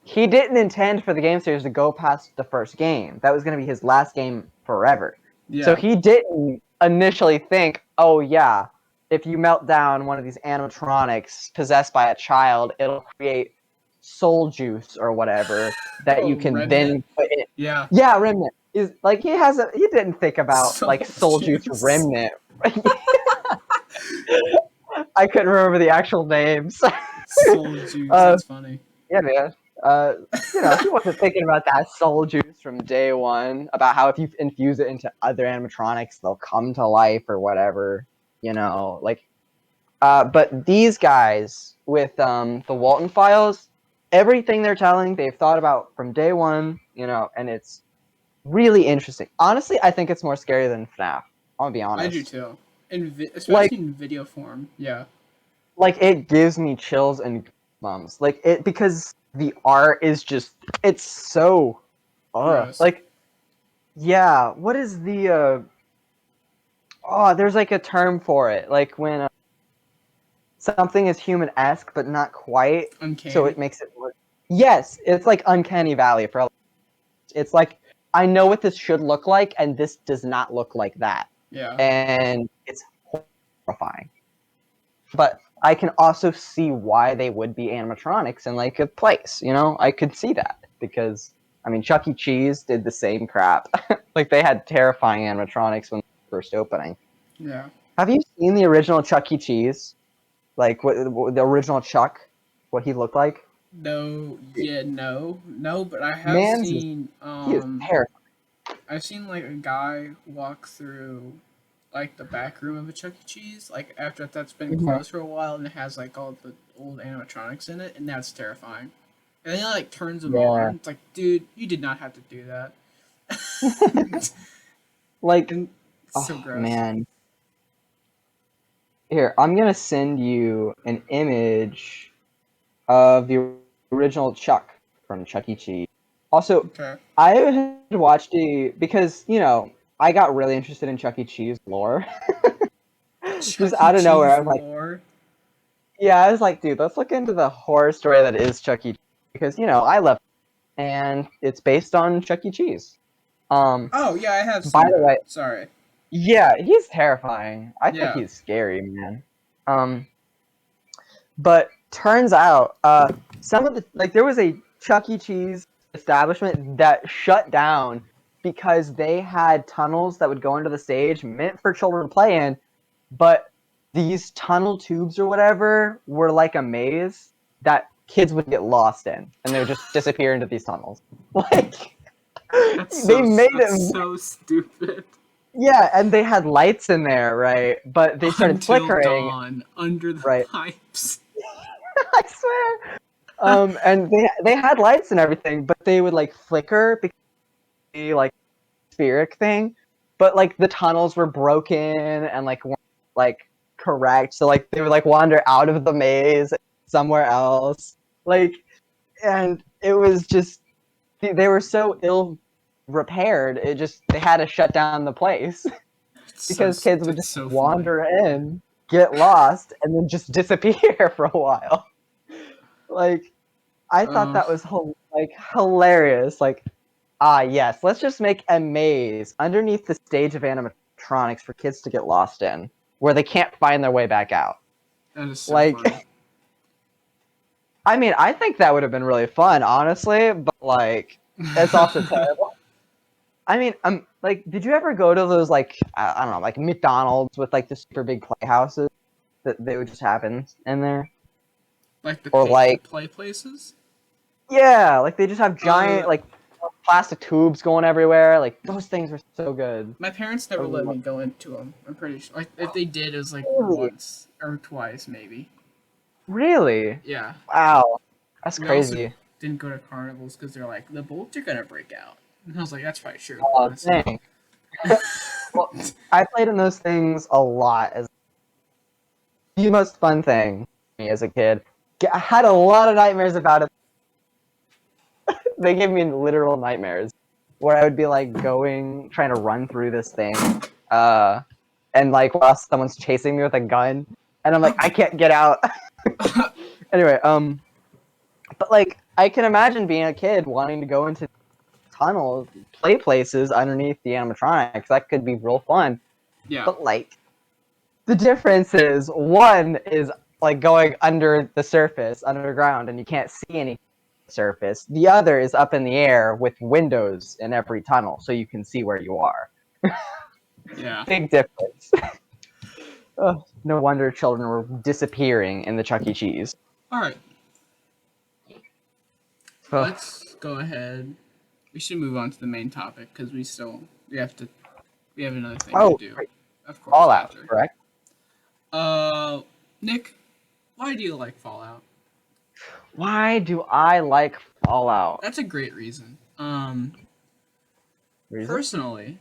[SPEAKER 2] he didn't intend for the game series to go past the first game. That was going to be his last game forever. So
[SPEAKER 1] Yeah.
[SPEAKER 2] he didn't initially think, oh yeah, if you melt down one of these animatronics possessed by a child, it'll create soul juice or whatever that you
[SPEAKER 1] Oh,
[SPEAKER 2] can
[SPEAKER 1] Remnant.
[SPEAKER 2] then put in.
[SPEAKER 1] Yeah.
[SPEAKER 2] Yeah, remnant is like he didn't think about like soul juice remnant. I couldn't remember the actual names.
[SPEAKER 1] Soul juice.
[SPEAKER 2] uh,
[SPEAKER 1] That's funny.
[SPEAKER 2] yeah, man. He wasn't thinking about that soul juice from day one, about how if you infuse it into other animatronics, they'll come to life or whatever. But these guys with the Walton Files, everything they're telling, they've thought about from day one, and it's really interesting. Honestly, I think it's more scary than FNAF. I'll be
[SPEAKER 1] I do
[SPEAKER 2] honest.
[SPEAKER 1] too.
[SPEAKER 2] Like,
[SPEAKER 1] Especially in video form. Yeah.
[SPEAKER 2] it gives me chills and goosebumps. Like, it, because the art is just, it's so,
[SPEAKER 1] Gross.
[SPEAKER 2] like, yeah. What is the there's like a term for it. Like when something is human-esque but not quite, so
[SPEAKER 1] Uncanny.
[SPEAKER 2] it makes it look. Yes, it's like Uncanny Valley for. It's like, I know what this should look like, and this does not look like that,
[SPEAKER 1] Yeah.
[SPEAKER 2] and it's horrifying. But I can also see why they would be animatronics in like a place. I could see that because I mean, Chuck E. Cheese did the same crap. Like, they had terrifying animatronics when they were first opening.
[SPEAKER 1] Yeah.
[SPEAKER 2] Have you seen the original Chuck E. Cheese? Like, what the original Chuck? What he looked like?
[SPEAKER 1] No. Yeah. No. No. But I have
[SPEAKER 2] Man's
[SPEAKER 1] seen.
[SPEAKER 2] he is terrifying.
[SPEAKER 1] I've seen like a guy walk through like the back room of a Chuck E. Cheese, like after that's been
[SPEAKER 2] Mhm.
[SPEAKER 1] closed for a while, and it has like all the old animatronics in it, and that's terrifying. And then he like turns them
[SPEAKER 2] Yeah.
[SPEAKER 1] on. It's like, dude, you did not have to do that.
[SPEAKER 2] Like,
[SPEAKER 1] And it's so
[SPEAKER 2] oh
[SPEAKER 1] gross.
[SPEAKER 2] man. Here, I'm gonna send you an image of the original Chuck from Chuck E. Cheese. Also,
[SPEAKER 1] Okay.
[SPEAKER 2] I had watched because I got really interested in Chuck E. Cheese lore. Just
[SPEAKER 1] Chuck E.
[SPEAKER 2] out of nowhere,
[SPEAKER 1] Cheese
[SPEAKER 2] I'm like,
[SPEAKER 1] lore.
[SPEAKER 2] yeah, I was like, dude, let's look into the horror story that is Chuck E. Cheese because I love, and it's based on Chuck E. Cheese. Um,
[SPEAKER 1] Oh yeah, I have
[SPEAKER 2] by
[SPEAKER 1] seen
[SPEAKER 2] the
[SPEAKER 1] that.
[SPEAKER 2] way,
[SPEAKER 1] Sorry.
[SPEAKER 2] yeah, he's terrifying. I think
[SPEAKER 1] Yeah.
[SPEAKER 2] he's scary, man. Um, but turns out, some of the there was a Chuck E. Cheese establishment that shut down because they had tunnels that would go into the stage meant for children to play in, but these tunnel tubes or whatever were like a maze that kids would get lost in, and they would just disappear into these tunnels. Like, they made
[SPEAKER 1] That's
[SPEAKER 2] it.
[SPEAKER 1] so stupid.
[SPEAKER 2] Yeah, and they had lights in there, right? But they started
[SPEAKER 1] Until
[SPEAKER 2] flickering,
[SPEAKER 1] dawn, under the
[SPEAKER 2] right?
[SPEAKER 1] pipes.
[SPEAKER 2] I swear. And they had lights and everything, but they would like flicker because of the like spirit thing. But like the tunnels were broken and like weren't like correct, so like they would like wander out of the maze somewhere else. Like, and it was just they were so ill repaired. They had to shut down the place because kids would
[SPEAKER 1] It's
[SPEAKER 2] just
[SPEAKER 1] so funny.
[SPEAKER 2] wander in, get lost, and then just disappear for a while. Like, I thought
[SPEAKER 1] Uh,
[SPEAKER 2] that was like hilarious. Like, yes, let's just make a maze underneath the stage of animatronics for kids to get lost in, where they can't find their way back out.
[SPEAKER 1] that is so
[SPEAKER 2] Like,
[SPEAKER 1] funny.
[SPEAKER 2] I mean, I think that would have been really fun, honestly. But like, it's also terrible. I mean, like, did you ever go to those like I don't know, like McDonald's with like the super big playhouses that they would just happen in there,
[SPEAKER 1] Like
[SPEAKER 2] or
[SPEAKER 1] the
[SPEAKER 2] like,
[SPEAKER 1] play places.
[SPEAKER 2] yeah, like they just have
[SPEAKER 1] Uh,
[SPEAKER 2] giant like plastic tubes going everywhere. Like, those things were so good.
[SPEAKER 1] my parents
[SPEAKER 2] I
[SPEAKER 1] never let
[SPEAKER 2] love-
[SPEAKER 1] me go into them. I'm pretty sure. Like if they did, it was like
[SPEAKER 2] Really?
[SPEAKER 1] once or twice maybe.
[SPEAKER 2] Really?
[SPEAKER 1] Yeah.
[SPEAKER 2] Wow, that's
[SPEAKER 1] We also
[SPEAKER 2] crazy.
[SPEAKER 1] didn't go to carnivals because they're like the bolts are gonna break out. And I was like, that's probably true,
[SPEAKER 2] Oh,
[SPEAKER 1] honestly.
[SPEAKER 2] dang. Well, I played in those things a lot as the most fun thing for me as a kid. I had a lot of nightmares about it. They gave me literal nightmares. where I would be like trying to run through this thing, and like while someone's chasing me with a gun, and I'm like, I can't get out. Anyway, but like I can imagine being a kid wanting to go into tunnels, play places underneath the animatronics. That could be real fun.
[SPEAKER 1] Yeah.
[SPEAKER 2] But like the difference is one is like going under the surface, underground, and you can't see any surface. The other is up in the air with windows in every tunnel, so you can see where you are.
[SPEAKER 1] Yeah.
[SPEAKER 2] Big difference. Oh, no wonder children were disappearing in the Chuck E. Cheese.
[SPEAKER 1] All right.
[SPEAKER 2] Oh.
[SPEAKER 1] Let's go ahead. We should move on to the main topic because we have another thing to do.
[SPEAKER 2] Right.
[SPEAKER 1] Of course,
[SPEAKER 2] Fallout,
[SPEAKER 1] after.
[SPEAKER 2] correct?
[SPEAKER 1] Nick, why do you like Fallout?
[SPEAKER 2] Why do I like Fallout?
[SPEAKER 1] That's a great reason.
[SPEAKER 2] Reason?
[SPEAKER 1] Personally,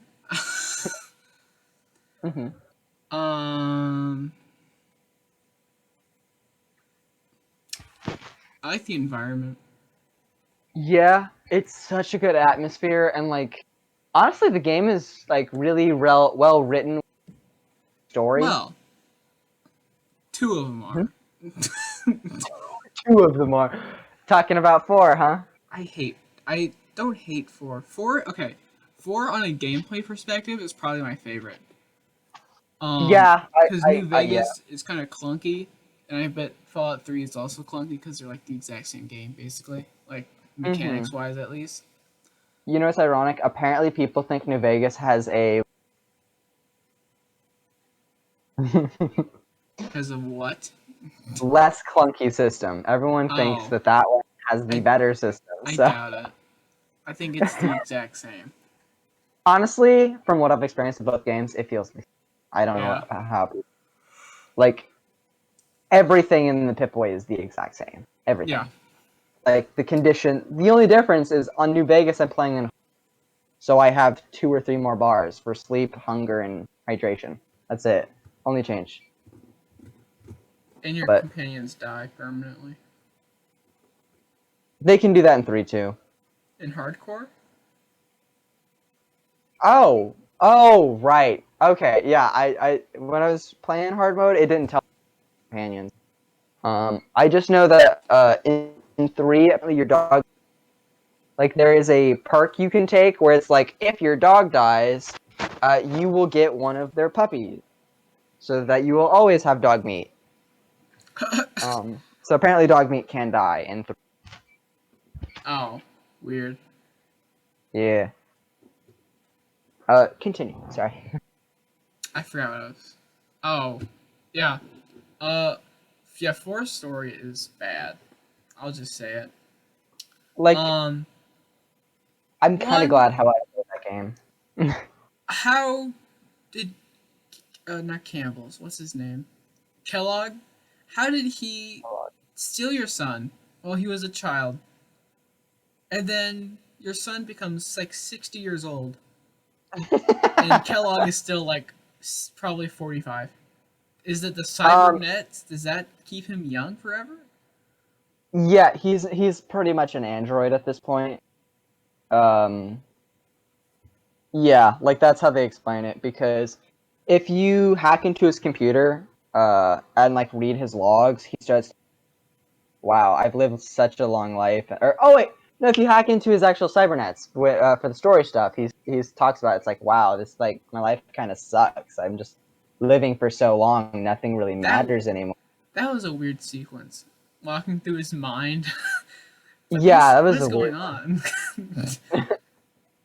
[SPEAKER 2] Mm-hmm.
[SPEAKER 1] um, I like the environment.
[SPEAKER 2] Yeah, it's such a good atmosphere, and like, honestly, the game is like really well written story.
[SPEAKER 1] Well, two of them are.
[SPEAKER 2] Two of them are. Talking about four, huh?
[SPEAKER 1] I don't hate four. Four, okay. Four on a gameplay perspective is probably my favorite.
[SPEAKER 2] Yeah,
[SPEAKER 1] Because New
[SPEAKER 2] yeah.
[SPEAKER 1] Vegas is kind of clunky, and I bet Fallout 3 is also clunky because they're like the exact same game, basically. Like, mechanics wise, at least.
[SPEAKER 2] You know what's ironic? Apparently, people think New Vegas has a.
[SPEAKER 1] Because of what?
[SPEAKER 2] less clunky system. Everyone thinks
[SPEAKER 1] Oh,
[SPEAKER 2] that one has the
[SPEAKER 1] I,
[SPEAKER 2] better system.
[SPEAKER 1] I
[SPEAKER 2] So
[SPEAKER 1] doubt it. I think it's the exact same.
[SPEAKER 2] honestly, from what I've experienced in both games, it feels. I don't know
[SPEAKER 1] Yeah.
[SPEAKER 2] how. Like everything in the Pip-Boy is the exact same. Everything.
[SPEAKER 1] Yeah.
[SPEAKER 2] Like the condition. The only difference is on New Vegas, I'm playing in. So I have 2 or 3 more bars for sleep, hunger, and hydration. That's it. Only change.
[SPEAKER 1] And your
[SPEAKER 2] But
[SPEAKER 1] companions die permanently.
[SPEAKER 2] they can do that in 3 too.
[SPEAKER 1] In hardcore?
[SPEAKER 2] Oh, right. Okay, yeah. I when I was playing hard mode, it didn't tell companions. I just know that in 3, your dog, like there is a perk you can take where it's like if your dog dies, you will get one of their puppies, so that you will always have dog meat. So apparently dog meat can die in 3.
[SPEAKER 1] Oh, weird.
[SPEAKER 2] Yeah. Continue. Sorry.
[SPEAKER 1] I forgot what I was. Oh, yeah. Uh, yeah, Forest Story is bad. I'll just say it.
[SPEAKER 2] Like
[SPEAKER 1] Um,
[SPEAKER 2] I'm kind of
[SPEAKER 1] one,
[SPEAKER 2] glad how I played that game.
[SPEAKER 1] how did, not Campbell's, what's his name? Kellogg? How did he steal your son while he was a child? And then your son becomes like 60 years old, and Kellogg is still like probably 45. Is it the
[SPEAKER 2] um,
[SPEAKER 1] cybernetics? Does that keep him young forever?
[SPEAKER 2] yeah, he's pretty much an android at this point. Um, yeah, like that's how they explain it. Because if you hack into his computer, and like read his logs, he starts, "Wow, I've lived such a long life." Or oh wait, no, if you hack into his actual cybernets for the story stuff, he's talks about it's like, "Wow, this like my life kind of sucks. I'm just living for so long, nothing really
[SPEAKER 1] That
[SPEAKER 2] matters anymore."
[SPEAKER 1] that was a weird sequence. Walking through his mind. It's like
[SPEAKER 2] Yeah, that
[SPEAKER 1] what
[SPEAKER 2] was
[SPEAKER 1] is
[SPEAKER 2] a weird
[SPEAKER 1] going on?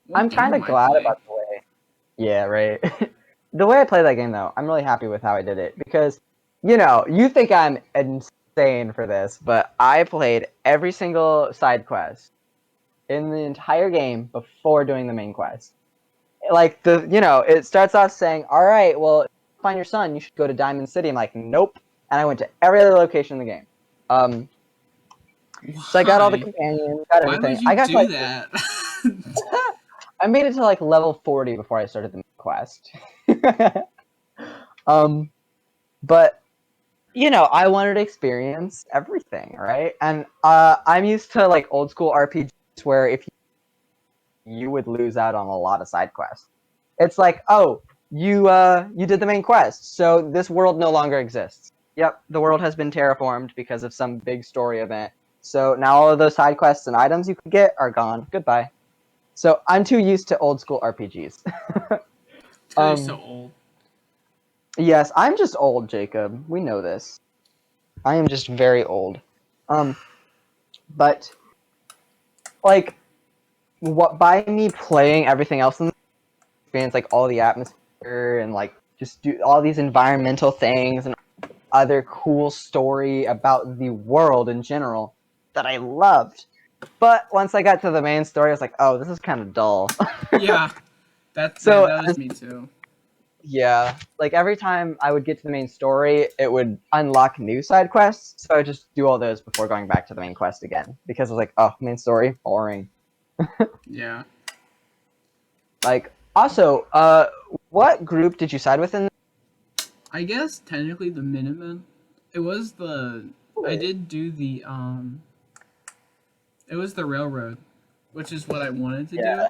[SPEAKER 1] What
[SPEAKER 2] I'm kind
[SPEAKER 1] game
[SPEAKER 2] of
[SPEAKER 1] am I
[SPEAKER 2] glad
[SPEAKER 1] playing?
[SPEAKER 2] about the way. Yeah, right. The way I play that game, though, I'm really happy with how I did it because, you think I'm insane for this, but I played every single side quest in the entire game before doing the main quest. Like it starts off saying, "All right, well, find your son. You should go to Diamond City." I'm like, "Nope," and I went to every other location in the game. Um, so I got all the
[SPEAKER 1] Why?
[SPEAKER 2] companions, got
[SPEAKER 1] Why
[SPEAKER 2] everything.
[SPEAKER 1] would you
[SPEAKER 2] I got to
[SPEAKER 1] do
[SPEAKER 2] like
[SPEAKER 1] that?
[SPEAKER 2] I made it to like level 40 before I started the main quest. um, but I wanted to experience everything, right? And I'm used to like old school RPGs where if you would lose out on a lot of side quests. It's like, oh, you did the main quest, so this world no longer exists. Yep, the world has been terraformed because of some big story event. So now all of those side quests and items you could get are gone. Goodbye. So I'm too used to old school RPGs.
[SPEAKER 1] You're so old.
[SPEAKER 2] Yes, I'm just old, Jacob. We know this. I am just very old. But like, what by me playing everything else in the experience, like all the atmosphere and like just do all these environmental things and other cool story about the world in general that I loved. But once I got to the main story, I was like, oh, this is kind of dull.
[SPEAKER 1] Yeah, that was me too.
[SPEAKER 2] Yeah, like every time I would get to the main story, it would unlock new side quests. So I would just do all those before going back to the main quest again because I was like, oh, main story, boring.
[SPEAKER 1] Yeah.
[SPEAKER 2] Like, also, what group did you side with in?
[SPEAKER 1] I guess technically the Minutemen. It was the I did do the it was the railroad, which is what I wanted to do.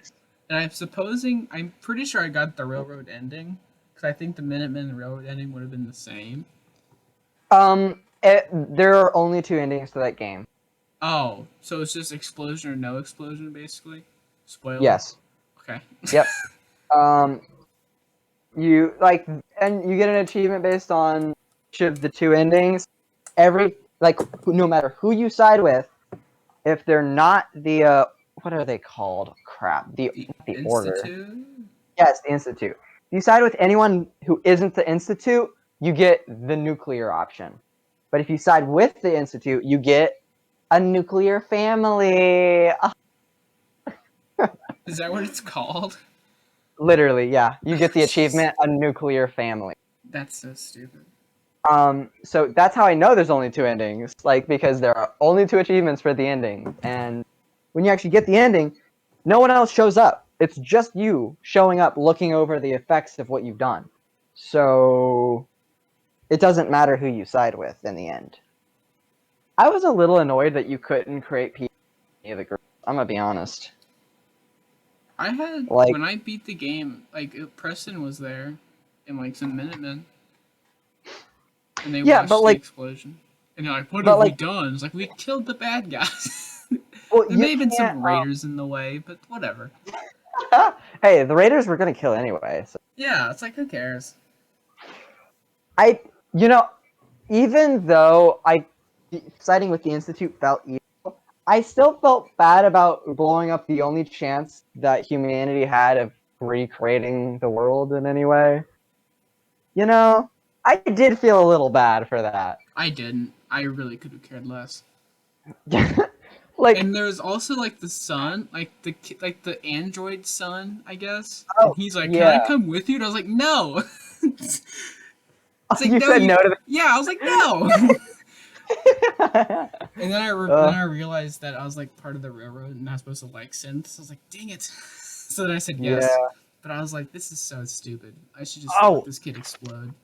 [SPEAKER 1] And I'm pretty sure I got the railroad ending because I think the Minutemen and the railroad ending would have been the same.
[SPEAKER 2] There are only two endings to that game.
[SPEAKER 1] Oh, so it's just explosion or no explosion, basically. Spoiler.
[SPEAKER 2] Yes.
[SPEAKER 1] Okay.
[SPEAKER 2] Yep. You like, and you get an achievement based on each of the two endings. No matter who you side with, if they're not the what are they called? Crap. The order.
[SPEAKER 1] Institute?
[SPEAKER 2] Yes, the Institute. If you side with anyone who isn't the Institute, you get the nuclear option. But if you side with the Institute, you get a nuclear family.
[SPEAKER 1] Is that what it's called?
[SPEAKER 2] Literally, yeah. You get the achievement, a nuclear family.
[SPEAKER 1] That's so stupid.
[SPEAKER 2] So that's how I know there's only two endings, like because there are only two achievements for the ending, and when you actually get the ending, no one else shows up. It's just you showing up, looking over the effects of what you've done. So it doesn't matter who you side with in the end. I was a little annoyed that you couldn't create people in the group. I'm gonna be honest.
[SPEAKER 1] I had
[SPEAKER 2] Like,
[SPEAKER 1] when I beat the game, like Preston was there, and like some Minutemen, and they
[SPEAKER 2] yeah,
[SPEAKER 1] watched
[SPEAKER 2] but
[SPEAKER 1] the
[SPEAKER 2] like,
[SPEAKER 1] explosion, and they're like, "What
[SPEAKER 2] but
[SPEAKER 1] have we
[SPEAKER 2] like,
[SPEAKER 1] done?" It's like we killed the bad guys.
[SPEAKER 2] well,
[SPEAKER 1] There
[SPEAKER 2] you
[SPEAKER 1] may have been
[SPEAKER 2] can't.
[SPEAKER 1] some raiders in the way, but whatever.
[SPEAKER 2] Hey, the Raiders were gonna kill anyway. So.
[SPEAKER 1] Yeah, it's like who cares?
[SPEAKER 2] I, you know, even though siding with the Institute felt evil, I still felt bad about blowing up the only chance that humanity had of recreating the world in any way. You know, I did feel a little bad for that.
[SPEAKER 1] I didn't. I really could have cared less.
[SPEAKER 2] Like,
[SPEAKER 1] And there's also like the son, like the android son, I guess. And
[SPEAKER 2] oh
[SPEAKER 1] he's like, "Can I
[SPEAKER 2] yeah,
[SPEAKER 1] come with you?" And I was like, "No." It's like
[SPEAKER 2] you
[SPEAKER 1] no,
[SPEAKER 2] said no to
[SPEAKER 1] yeah. I was like, "No."
[SPEAKER 2] the.
[SPEAKER 1] And then I realized that I was like part of the railroad and not supposed to like synths. I was like, "Dang it!" So then I said yes,
[SPEAKER 2] Yeah.
[SPEAKER 1] but I was like, "This is so stupid. I should just let
[SPEAKER 2] Oh,
[SPEAKER 1] this kid explode."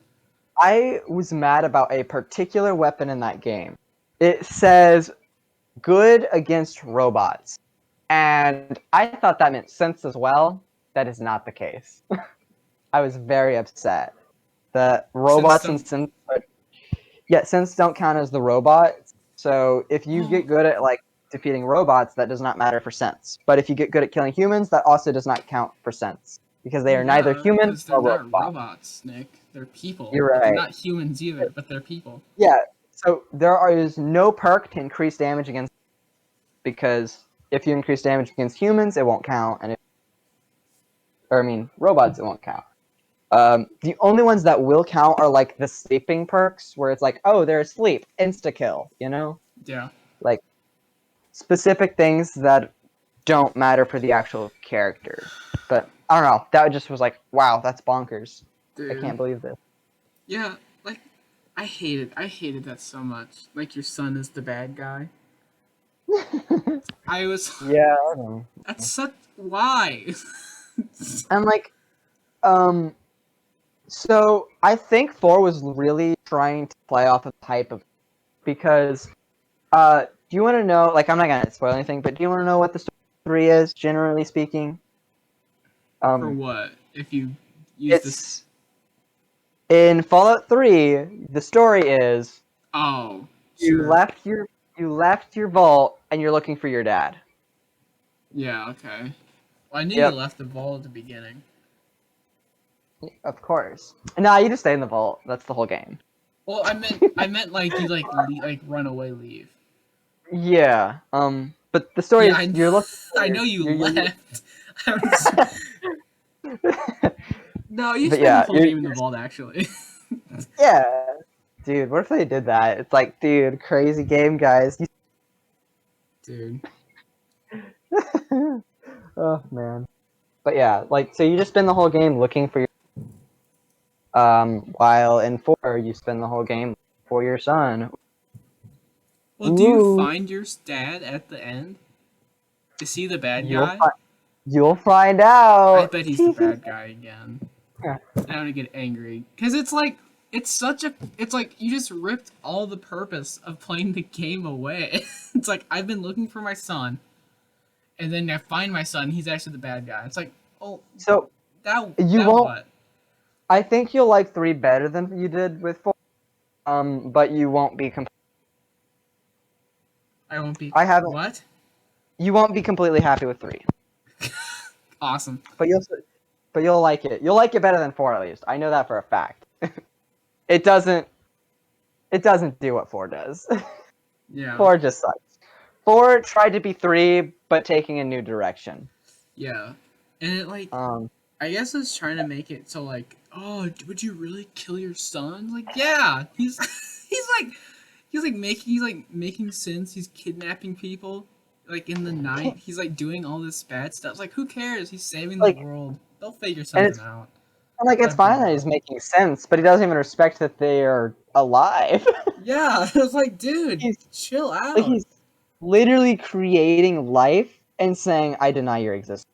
[SPEAKER 2] I was mad about a particular weapon in that game. It says good against robots. And I thought that meant synths as well. That is not the case. I was very upset. The
[SPEAKER 1] Since
[SPEAKER 2] robots and synths, synths don't count as the robots. So if you get good at like defeating robots, that does not matter for synths. But if you get good at killing humans, that also does not count for synths because they
[SPEAKER 1] well,
[SPEAKER 2] are neither
[SPEAKER 1] yeah,
[SPEAKER 2] human
[SPEAKER 1] because they're
[SPEAKER 2] nor
[SPEAKER 1] not
[SPEAKER 2] robot.
[SPEAKER 1] robots, Nick. They're people.
[SPEAKER 2] You're
[SPEAKER 1] They're
[SPEAKER 2] right.
[SPEAKER 1] not humans either, but they're people.
[SPEAKER 2] Yeah. So is no perk to increase damage against because if you increase damage against humans, it won't count, and robots, it won't count. The only ones that will count are like the sleeping perks, where it's like, oh, they're asleep, insta kill, you know,
[SPEAKER 1] Yeah.
[SPEAKER 2] like specific things that don't matter for the actual character. But I don't know, that just was like, wow, that's bonkers. I
[SPEAKER 1] Dude.
[SPEAKER 2] can't believe this.
[SPEAKER 1] Yeah, like I hated that so much. Like your son is the bad guy. I was
[SPEAKER 2] Yeah, I don't know.
[SPEAKER 1] that's such why.
[SPEAKER 2] And like, um, so I think 4 was really trying to play off of the type of because do you want to know? Like, I'm not gonna spoil anything, but do you want to know what the story 3 is, generally speaking.
[SPEAKER 1] For what? If you use this.
[SPEAKER 2] It's in Fallout 3. The story is
[SPEAKER 1] Oh,
[SPEAKER 2] you
[SPEAKER 1] sure.
[SPEAKER 2] left your vault and you're looking for your dad.
[SPEAKER 1] Yeah. Okay. Well, I knew you
[SPEAKER 2] Yep,
[SPEAKER 1] left the vault at the beginning.
[SPEAKER 2] of course. Nah, you just stay in the vault. That's the whole game.
[SPEAKER 1] Well, I meant like you like run away, leave.
[SPEAKER 2] Yeah. But the story
[SPEAKER 1] Yeah,
[SPEAKER 2] is you're looking
[SPEAKER 1] I
[SPEAKER 2] for
[SPEAKER 1] know you
[SPEAKER 2] you're
[SPEAKER 1] left. I was, no, you
[SPEAKER 2] but
[SPEAKER 1] spend the
[SPEAKER 2] yeah,
[SPEAKER 1] whole game in the vault, actually.
[SPEAKER 2] yeah. Dude, what if they did that? It's like, dude, crazy game, guys.
[SPEAKER 1] Dude.
[SPEAKER 2] Oh man. But yeah, like so you just spend the whole game looking for your while in 4 you spend the whole game for your son.
[SPEAKER 1] Well, do you
[SPEAKER 2] Ooh.
[SPEAKER 1] find your dad at the end? Is he the bad
[SPEAKER 2] You'll
[SPEAKER 1] guy?
[SPEAKER 2] you'll find
[SPEAKER 1] I
[SPEAKER 2] out.
[SPEAKER 1] bet he's the bad guy again. I don't get angry because it's like it's like you just ripped all the purpose of playing the game away. It's like I've been looking for my son, and then I find my son. He's actually the bad guy. It's like, oh,
[SPEAKER 2] So you
[SPEAKER 1] that
[SPEAKER 2] won't.
[SPEAKER 1] what?
[SPEAKER 2] I think you'll like 3 better than you did with 4. But you won't be.
[SPEAKER 1] I won't be
[SPEAKER 2] I haven't.
[SPEAKER 1] what?
[SPEAKER 2] You won't be completely happy with 3,
[SPEAKER 1] Awesome.
[SPEAKER 2] but you'll like it. You'll like it better than 4 at least. I know that for a fact. It doesn't. It doesn't do what 4 does.
[SPEAKER 1] Yeah.
[SPEAKER 2] 4 just sucks. 4 tried to be 3, but taking a new direction.
[SPEAKER 1] Yeah. And it like
[SPEAKER 2] Um,
[SPEAKER 1] I guess it's trying to make it so like, oh, would you really kill your son? Like, yeah, he's he's like making sense. He's kidnapping people like in the night. He's like doing all this bad stuff. It's like, who cares? He's saving the
[SPEAKER 2] like,
[SPEAKER 1] world. They'll figure
[SPEAKER 2] and
[SPEAKER 1] something out.
[SPEAKER 2] it's fine that he's making sense, but he doesn't even respect that they are alive.
[SPEAKER 1] Yeah, I was like, dude,
[SPEAKER 2] he's
[SPEAKER 1] chill
[SPEAKER 2] like
[SPEAKER 1] out.
[SPEAKER 2] he's literally creating life and saying, "I deny your existence."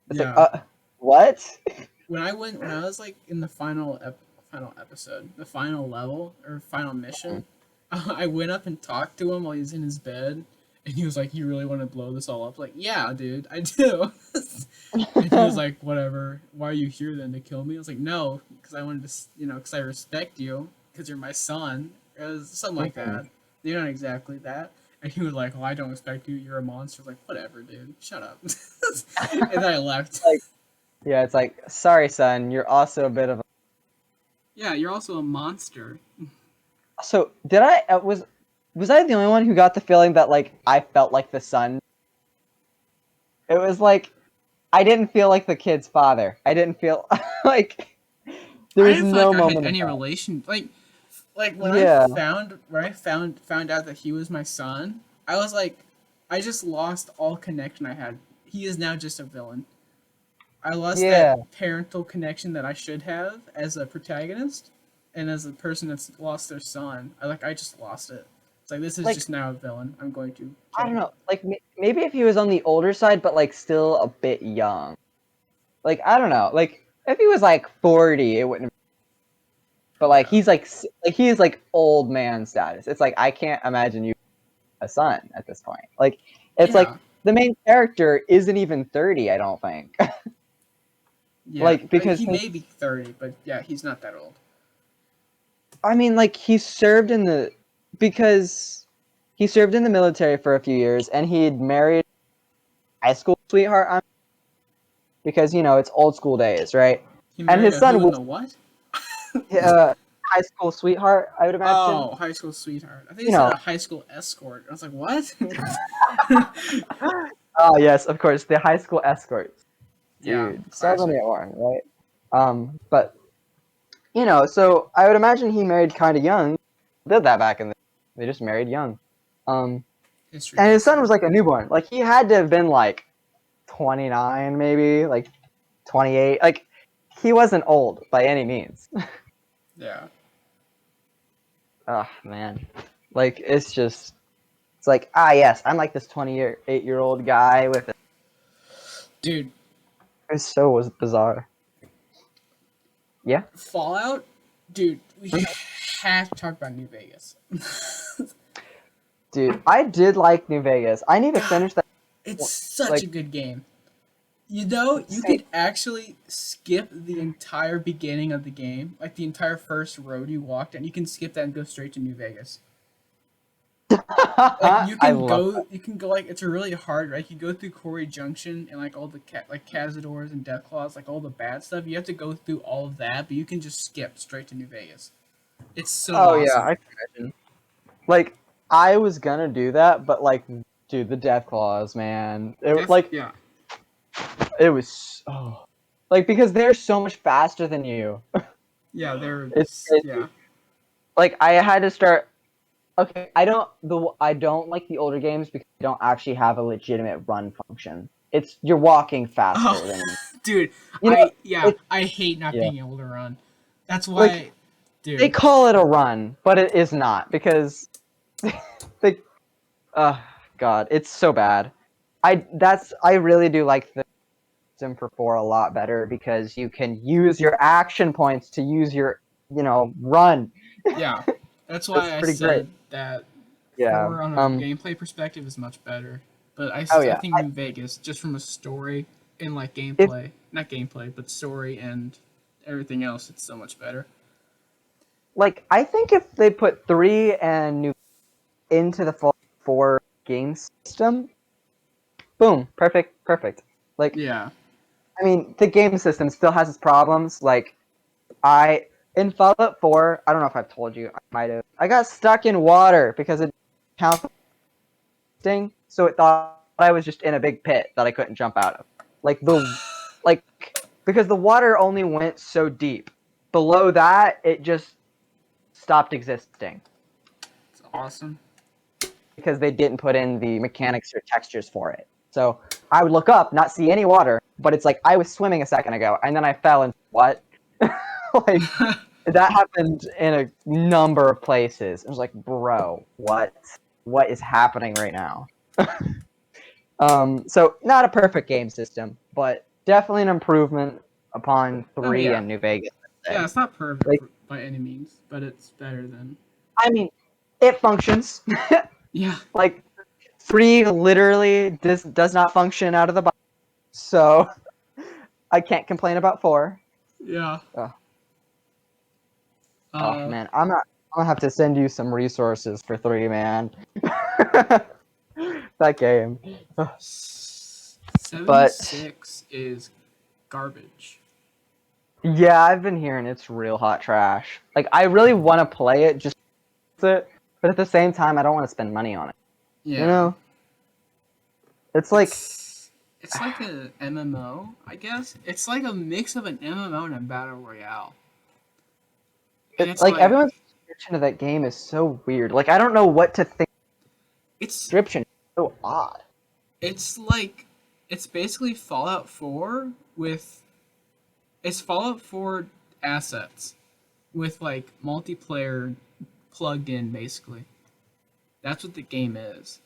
[SPEAKER 2] It's like,
[SPEAKER 1] Yeah.
[SPEAKER 2] what?
[SPEAKER 1] When I was like in the final episode, the final level or final mission, I went up and talked to him while he's in his bed, and he was like, "You really want to blow this all up?" Like, yeah, dude, I do. And he was like, "Whatever. Why are you here then to kill me?" I was like, "No, because I wanted to, because I respect you, because you're my son." It was something like that. You're not exactly that. And he was like, "Well, I don't respect you. You're a monster." I was like, "Whatever, dude. Shut up." And then I left.
[SPEAKER 2] Like, yeah, it's like, sorry, son, you're also a bit of a.
[SPEAKER 1] Yeah, you're also a monster.
[SPEAKER 2] So did I was I the only one who got the feeling that like I felt like the son? It was like I didn't feel like the kid's father. I didn't feel like there
[SPEAKER 1] I
[SPEAKER 2] was
[SPEAKER 1] didn't feel
[SPEAKER 2] no
[SPEAKER 1] like I had
[SPEAKER 2] moment of
[SPEAKER 1] any
[SPEAKER 2] that.
[SPEAKER 1] relation. Like
[SPEAKER 2] Yeah,
[SPEAKER 1] when I found out that he was my son, I was like, I just lost all connection I had. He is now just a villain. I lost that
[SPEAKER 2] yeah,
[SPEAKER 1] parental connection that I should have as a protagonist, and as a person that's lost their son. I just lost it. It's like this is
[SPEAKER 2] like
[SPEAKER 1] just now a villain. I'm going to
[SPEAKER 2] I
[SPEAKER 1] kill
[SPEAKER 2] don't
[SPEAKER 1] him.
[SPEAKER 2] know, like maybe if he was on the older side, but like still a bit young. Like I don't know, like if he was like 40, it wouldn't. But like
[SPEAKER 1] Yeah,
[SPEAKER 2] he's like old man status. It's like I can't imagine you a son at this point. Like it's
[SPEAKER 1] yeah,
[SPEAKER 2] like the main character isn't even 30. I don't think.
[SPEAKER 1] yeah.
[SPEAKER 2] Like because
[SPEAKER 1] He may be 30, but yeah, he's not that old.
[SPEAKER 2] I mean, like he served in the because he served in the military for a few years, and he'd married a high school sweetheart. Because it's old school days, right?
[SPEAKER 1] He
[SPEAKER 2] And
[SPEAKER 1] married
[SPEAKER 2] his
[SPEAKER 1] a
[SPEAKER 2] son
[SPEAKER 1] who in
[SPEAKER 2] was
[SPEAKER 1] the what?
[SPEAKER 2] high school sweetheart, I would imagine.
[SPEAKER 1] Oh, high school sweetheart. I think
[SPEAKER 2] You
[SPEAKER 1] you said
[SPEAKER 2] know.
[SPEAKER 1] a high school escort. I was like, what?
[SPEAKER 2] Oh yes, of course, the high school escorts,
[SPEAKER 1] Yeah,
[SPEAKER 2] dude. So many
[SPEAKER 1] classic.
[SPEAKER 2] at one, right? But so I would imagine he married kind of young. Did that back in the. They just married young. Um,
[SPEAKER 1] History
[SPEAKER 2] and his
[SPEAKER 1] hits
[SPEAKER 2] son
[SPEAKER 1] you.
[SPEAKER 2] was like a newborn. Like he had to have been like 29, maybe like 28. Like he wasn't old by any means.
[SPEAKER 1] Yeah.
[SPEAKER 2] Oh man, like it's like yes, I'm like this 28-year-old guy with it.
[SPEAKER 1] Dude,
[SPEAKER 2] It so was bizarre. Yeah,
[SPEAKER 1] Fallout? Dude, we have to talk about New Vegas.
[SPEAKER 2] dude, I did like New Vegas. I need to
[SPEAKER 1] God,
[SPEAKER 2] finish that.
[SPEAKER 1] It's such a
[SPEAKER 2] Like,
[SPEAKER 1] good game. You know, you
[SPEAKER 2] see,
[SPEAKER 1] could actually skip the entire beginning of the game, like the entire first road you walked, and you can skip that and go straight to New Vegas. Like
[SPEAKER 2] I love
[SPEAKER 1] you can go like it's a really hard, right? You go through Quarry Junction and like all the like Cazadors and Deathclaws, like all the bad stuff. You have to go through all of that, but you can just skip straight to New Vegas. It's so
[SPEAKER 2] Oh yeah,
[SPEAKER 1] awesome.
[SPEAKER 2] I can imagine. Like, I was gonna do that, but like, dude, the death claws, man.
[SPEAKER 1] Yeah,
[SPEAKER 2] It was like, because they're so much faster than you.
[SPEAKER 1] yeah, they're
[SPEAKER 2] It's
[SPEAKER 1] yeah.
[SPEAKER 2] crazy. Like, I had to start. Okay, I don't like the older games because they don't actually have a legitimate run function. It's you're walking
[SPEAKER 1] Oh,
[SPEAKER 2] faster than
[SPEAKER 1] dude,
[SPEAKER 2] you know.
[SPEAKER 1] yeah,
[SPEAKER 2] It's
[SPEAKER 1] I hate not
[SPEAKER 2] yeah.
[SPEAKER 1] being able to run. That's
[SPEAKER 2] Like,
[SPEAKER 1] why,
[SPEAKER 2] they
[SPEAKER 1] dude.
[SPEAKER 2] call it a run, but it is not because they. Uh, God, it's so bad. I really do like the system for 4 a lot better because you can use your action points to use your run.
[SPEAKER 1] Yeah, that's
[SPEAKER 2] That's
[SPEAKER 1] why I
[SPEAKER 2] pretty great.
[SPEAKER 1] said that
[SPEAKER 2] Yeah.
[SPEAKER 1] 4 on a gameplay perspective is much better. But
[SPEAKER 2] Oh
[SPEAKER 1] I
[SPEAKER 2] yeah.
[SPEAKER 1] think New Vegas, just from a story and like
[SPEAKER 2] If
[SPEAKER 1] gameplay, not gameplay, but story and everything else, it's so much better.
[SPEAKER 2] I think if they put 3 and New into the full 4 game system, boom, perfect. Like,
[SPEAKER 1] Yeah.
[SPEAKER 2] I mean, the game system still has its problems. Like, I in Fallout 4, I don't know if I've told you, I might have. I got stuck in water because it counted, so it thought I was just in a big pit that I couldn't jump out of. Like like because the water only went so deep. Below that, it just stopped existing
[SPEAKER 1] It's awesome.
[SPEAKER 2] because they didn't put in the mechanics or textures for it. So I would look up, not see any water, but it's like I was swimming a second ago, and then I fell and what? Like, that happened in a number of places. I was like, bro, what is happening right now? So not a perfect game system, but definitely an improvement upon
[SPEAKER 1] Oh
[SPEAKER 2] 3
[SPEAKER 1] yeah.
[SPEAKER 2] and New Vegas, I'd
[SPEAKER 1] Yeah,
[SPEAKER 2] say.
[SPEAKER 1] it's not perfect
[SPEAKER 2] Like,
[SPEAKER 1] by any means, but it's better than
[SPEAKER 2] I mean, it functions.
[SPEAKER 1] yeah.
[SPEAKER 2] Like, 3 literally does not function out of the box, so I can't complain about 4.
[SPEAKER 1] Yeah.
[SPEAKER 2] Oh, oh
[SPEAKER 1] Uh
[SPEAKER 2] man, I'm gonna have to send you some resources for 3, man. That game. But
[SPEAKER 1] 76 is garbage.
[SPEAKER 2] yeah, I've been hearing it's real hot trash. Like, I really want to play it, just it, but at the same time, I don't want to spend money on it. You
[SPEAKER 1] Yeah.
[SPEAKER 2] know, it's like
[SPEAKER 1] It's like a MMO, I guess. It's like a mix of an MMO and a battle royale. And it's
[SPEAKER 2] everyone's
[SPEAKER 1] like
[SPEAKER 2] description of that game is so weird. Like, I don't know what to think.
[SPEAKER 1] it's
[SPEAKER 2] Description is so odd.
[SPEAKER 1] it's like it's basically Fallout 4 with it's Fallout 4 assets with like multiplayer plugged in basically. That's what the game is.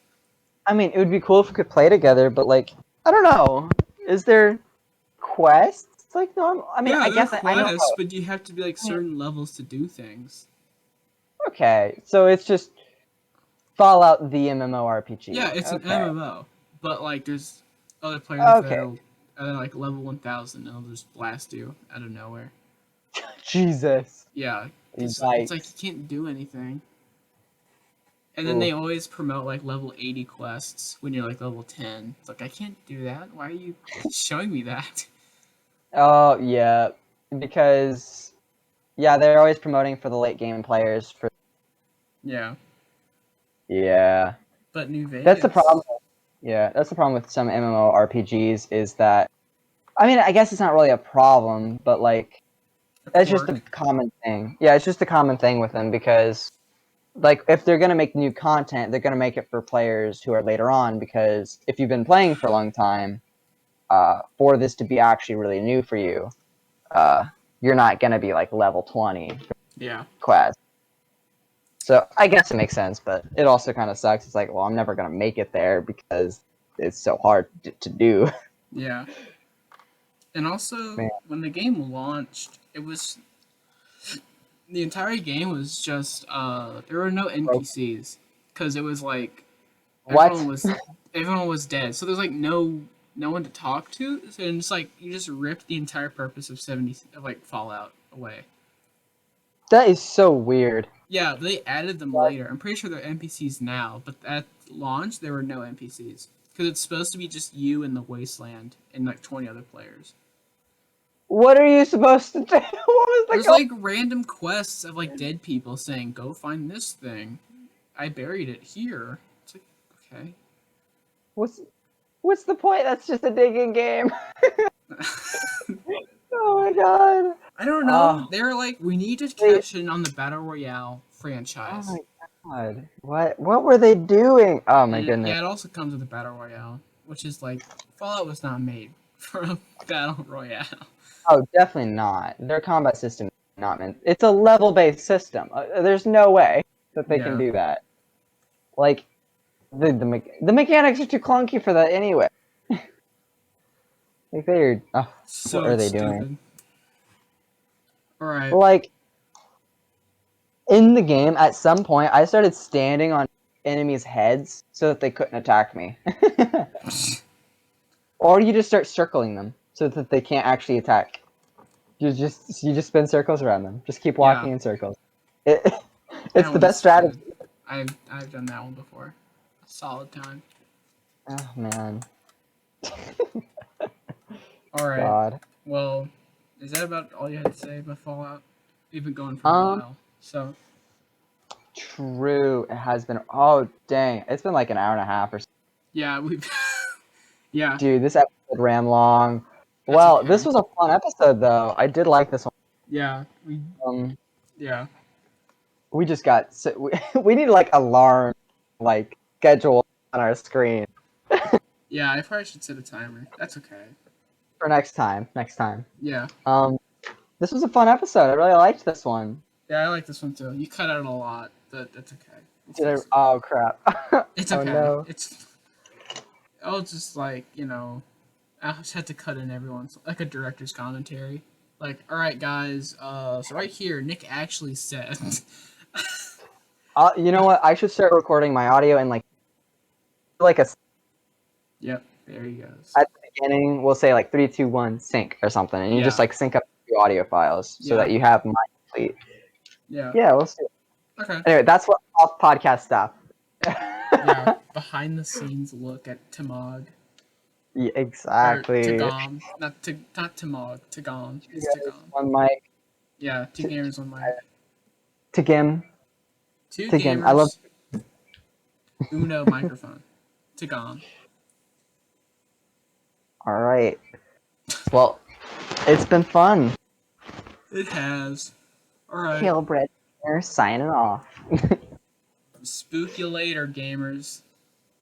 [SPEAKER 2] I mean, it would be cool if we could play together, but like, I don't know. Is there quests? Like, no, I mean,
[SPEAKER 1] Yeah,
[SPEAKER 2] I
[SPEAKER 1] there are
[SPEAKER 2] guess I know
[SPEAKER 1] quests,
[SPEAKER 2] how.
[SPEAKER 1] but you have to be like
[SPEAKER 2] I mean,
[SPEAKER 1] certain levels to do things.
[SPEAKER 2] okay, so it's just Fallout the
[SPEAKER 1] Yeah,
[SPEAKER 2] MMORPG.
[SPEAKER 1] it's an
[SPEAKER 2] Okay.
[SPEAKER 1] MMO, but like there's other players
[SPEAKER 2] Okay.
[SPEAKER 1] that'll like level 1000 and they'll just blast you out of nowhere.
[SPEAKER 2] Jesus.
[SPEAKER 1] Yeah, because it's like
[SPEAKER 2] Yikes.
[SPEAKER 1] you can't do anything. And then
[SPEAKER 2] Ooh.
[SPEAKER 1] they always promote like level 80 quests when you're like level 10. It's like I can't do that. Why are you showing me that?
[SPEAKER 2] Oh, yeah. Because, yeah, they're always promoting for the late game players.
[SPEAKER 1] Yeah,
[SPEAKER 2] Yeah.
[SPEAKER 1] but New
[SPEAKER 2] That's the problem.
[SPEAKER 1] Vegas.
[SPEAKER 2] Yeah, that's the problem with some MMORPGs is that, I mean, I guess it's not really a problem, but like,
[SPEAKER 1] A
[SPEAKER 2] it's just a
[SPEAKER 1] quirk.
[SPEAKER 2] common thing. Yeah, it's just a common thing with them because, like, if they're gonna make new content, they're gonna make it for players who are later on. Because if you've been playing for a long time, for this to be actually really new for you, uh, you're not gonna be like level 20
[SPEAKER 1] Yeah,
[SPEAKER 2] quest. So I guess it makes sense, but it also kind of sucks. It's like, well, I'm never gonna make it there because it's so hard to do.
[SPEAKER 1] yeah. And also,
[SPEAKER 2] Man,
[SPEAKER 1] when the game launched, it was the entire game was just there were no
[SPEAKER 2] broke.
[SPEAKER 1] NPCs because it was like everyone
[SPEAKER 2] What?
[SPEAKER 1] was everyone was dead. So there's like no one to talk to. So it's like you just ripped the entire purpose of 70 of like Fallout away.
[SPEAKER 2] That is so weird.
[SPEAKER 1] Yeah, they added them later. I'm pretty sure they're NPCs now, but at launch there were no NPCs because it's supposed to be just you in the wasteland and like 20 other players.
[SPEAKER 2] What are you supposed to do? What was the
[SPEAKER 1] There's
[SPEAKER 2] goal?
[SPEAKER 1] like random quests of like dead people saying, "Go find this thing. I buried it here." It's like, okay.
[SPEAKER 2] What's the point? That's just a digging game. Oh my god.
[SPEAKER 1] I don't know.
[SPEAKER 2] Oh,
[SPEAKER 1] They're like, we need to
[SPEAKER 2] wait.
[SPEAKER 1] cash in on the Battle Royale
[SPEAKER 2] Oh
[SPEAKER 1] franchise.
[SPEAKER 2] my god. What were they doing? Oh my
[SPEAKER 1] And
[SPEAKER 2] goodness.
[SPEAKER 1] yeah, it also comes with a Battle Royale, which is like, Fallout was not made for a Battle Royale.
[SPEAKER 2] Oh, definitely not. Their combat system is not meant. It's a level-based system. There's no way that they can
[SPEAKER 1] Yeah.
[SPEAKER 2] do that. Like the mechanics are too clunky for that anyway. Like they're what
[SPEAKER 1] So
[SPEAKER 2] are they doing?
[SPEAKER 1] stupid. Alright.
[SPEAKER 2] Like in the game, at some point, I started standing on enemies' heads so that they couldn't attack me. Or you just start circling them so that they can't actually attack. You just spin circles around them. Just keep
[SPEAKER 1] Yeah.
[SPEAKER 2] walking in circles. It,
[SPEAKER 1] That
[SPEAKER 2] it's the
[SPEAKER 1] one
[SPEAKER 2] best
[SPEAKER 1] is
[SPEAKER 2] strategy.
[SPEAKER 1] good. I've done that one before. A solid time.
[SPEAKER 2] Oh man.
[SPEAKER 1] Alright.
[SPEAKER 2] God.
[SPEAKER 1] Well, is that about all you had to say about Fallout? We've been going for a while. So,
[SPEAKER 2] True. It has been. Oh dang! It's been like an hour and a half or so.
[SPEAKER 1] yeah, yeah.
[SPEAKER 2] Dude, this episode ran long.
[SPEAKER 1] That's
[SPEAKER 2] Well,
[SPEAKER 1] okay.
[SPEAKER 2] this was a fun episode though. I did like this one.
[SPEAKER 1] Yeah,
[SPEAKER 2] Um,
[SPEAKER 1] yeah.
[SPEAKER 2] we just got we need like alarm like schedule on our screen
[SPEAKER 1] Yeah, I probably should set a timer. That's okay.
[SPEAKER 2] for next time. Next time.
[SPEAKER 1] Yeah.
[SPEAKER 2] Um, this was a fun episode. I really liked this one.
[SPEAKER 1] Yeah, I like this one too. You cut out a lot, but that's okay.
[SPEAKER 2] Oh crap!
[SPEAKER 1] It's
[SPEAKER 2] Oh
[SPEAKER 1] okay.
[SPEAKER 2] no!
[SPEAKER 1] I'll just like, I just had to cut in everyone's, like a director's commentary. Like, all right, guys, so right here, Nick actually said.
[SPEAKER 2] You know what? I should start recording my audio and like a
[SPEAKER 1] Yep, there he goes.
[SPEAKER 2] at the beginning. We'll say like 3, 2, 1, sync or something, and you just
[SPEAKER 1] Yeah.
[SPEAKER 2] like sync up the audio files so
[SPEAKER 1] Yeah.
[SPEAKER 2] that you have my complete.
[SPEAKER 1] Yeah.
[SPEAKER 2] Yeah, we'll see.
[SPEAKER 1] Okay.
[SPEAKER 2] Anyway, that's what off podcast stuff.
[SPEAKER 1] Yeah. Behind the scenes look at Tamog.
[SPEAKER 2] Yeah,
[SPEAKER 1] Or
[SPEAKER 2] exactly.
[SPEAKER 1] Tagam. Not Tamog. Tagam. It's Tagam.
[SPEAKER 2] One mic
[SPEAKER 1] Yeah, two gamers on mic.
[SPEAKER 2] to Gim.
[SPEAKER 1] Two
[SPEAKER 2] To
[SPEAKER 1] gamers.
[SPEAKER 2] Gim. I love.
[SPEAKER 1] Uno microphone. Tagam.
[SPEAKER 2] All right. Well, it's been fun.
[SPEAKER 1] It has. Alright.
[SPEAKER 2] Palebreadpainter signing off.
[SPEAKER 1] Spook you later, gamers.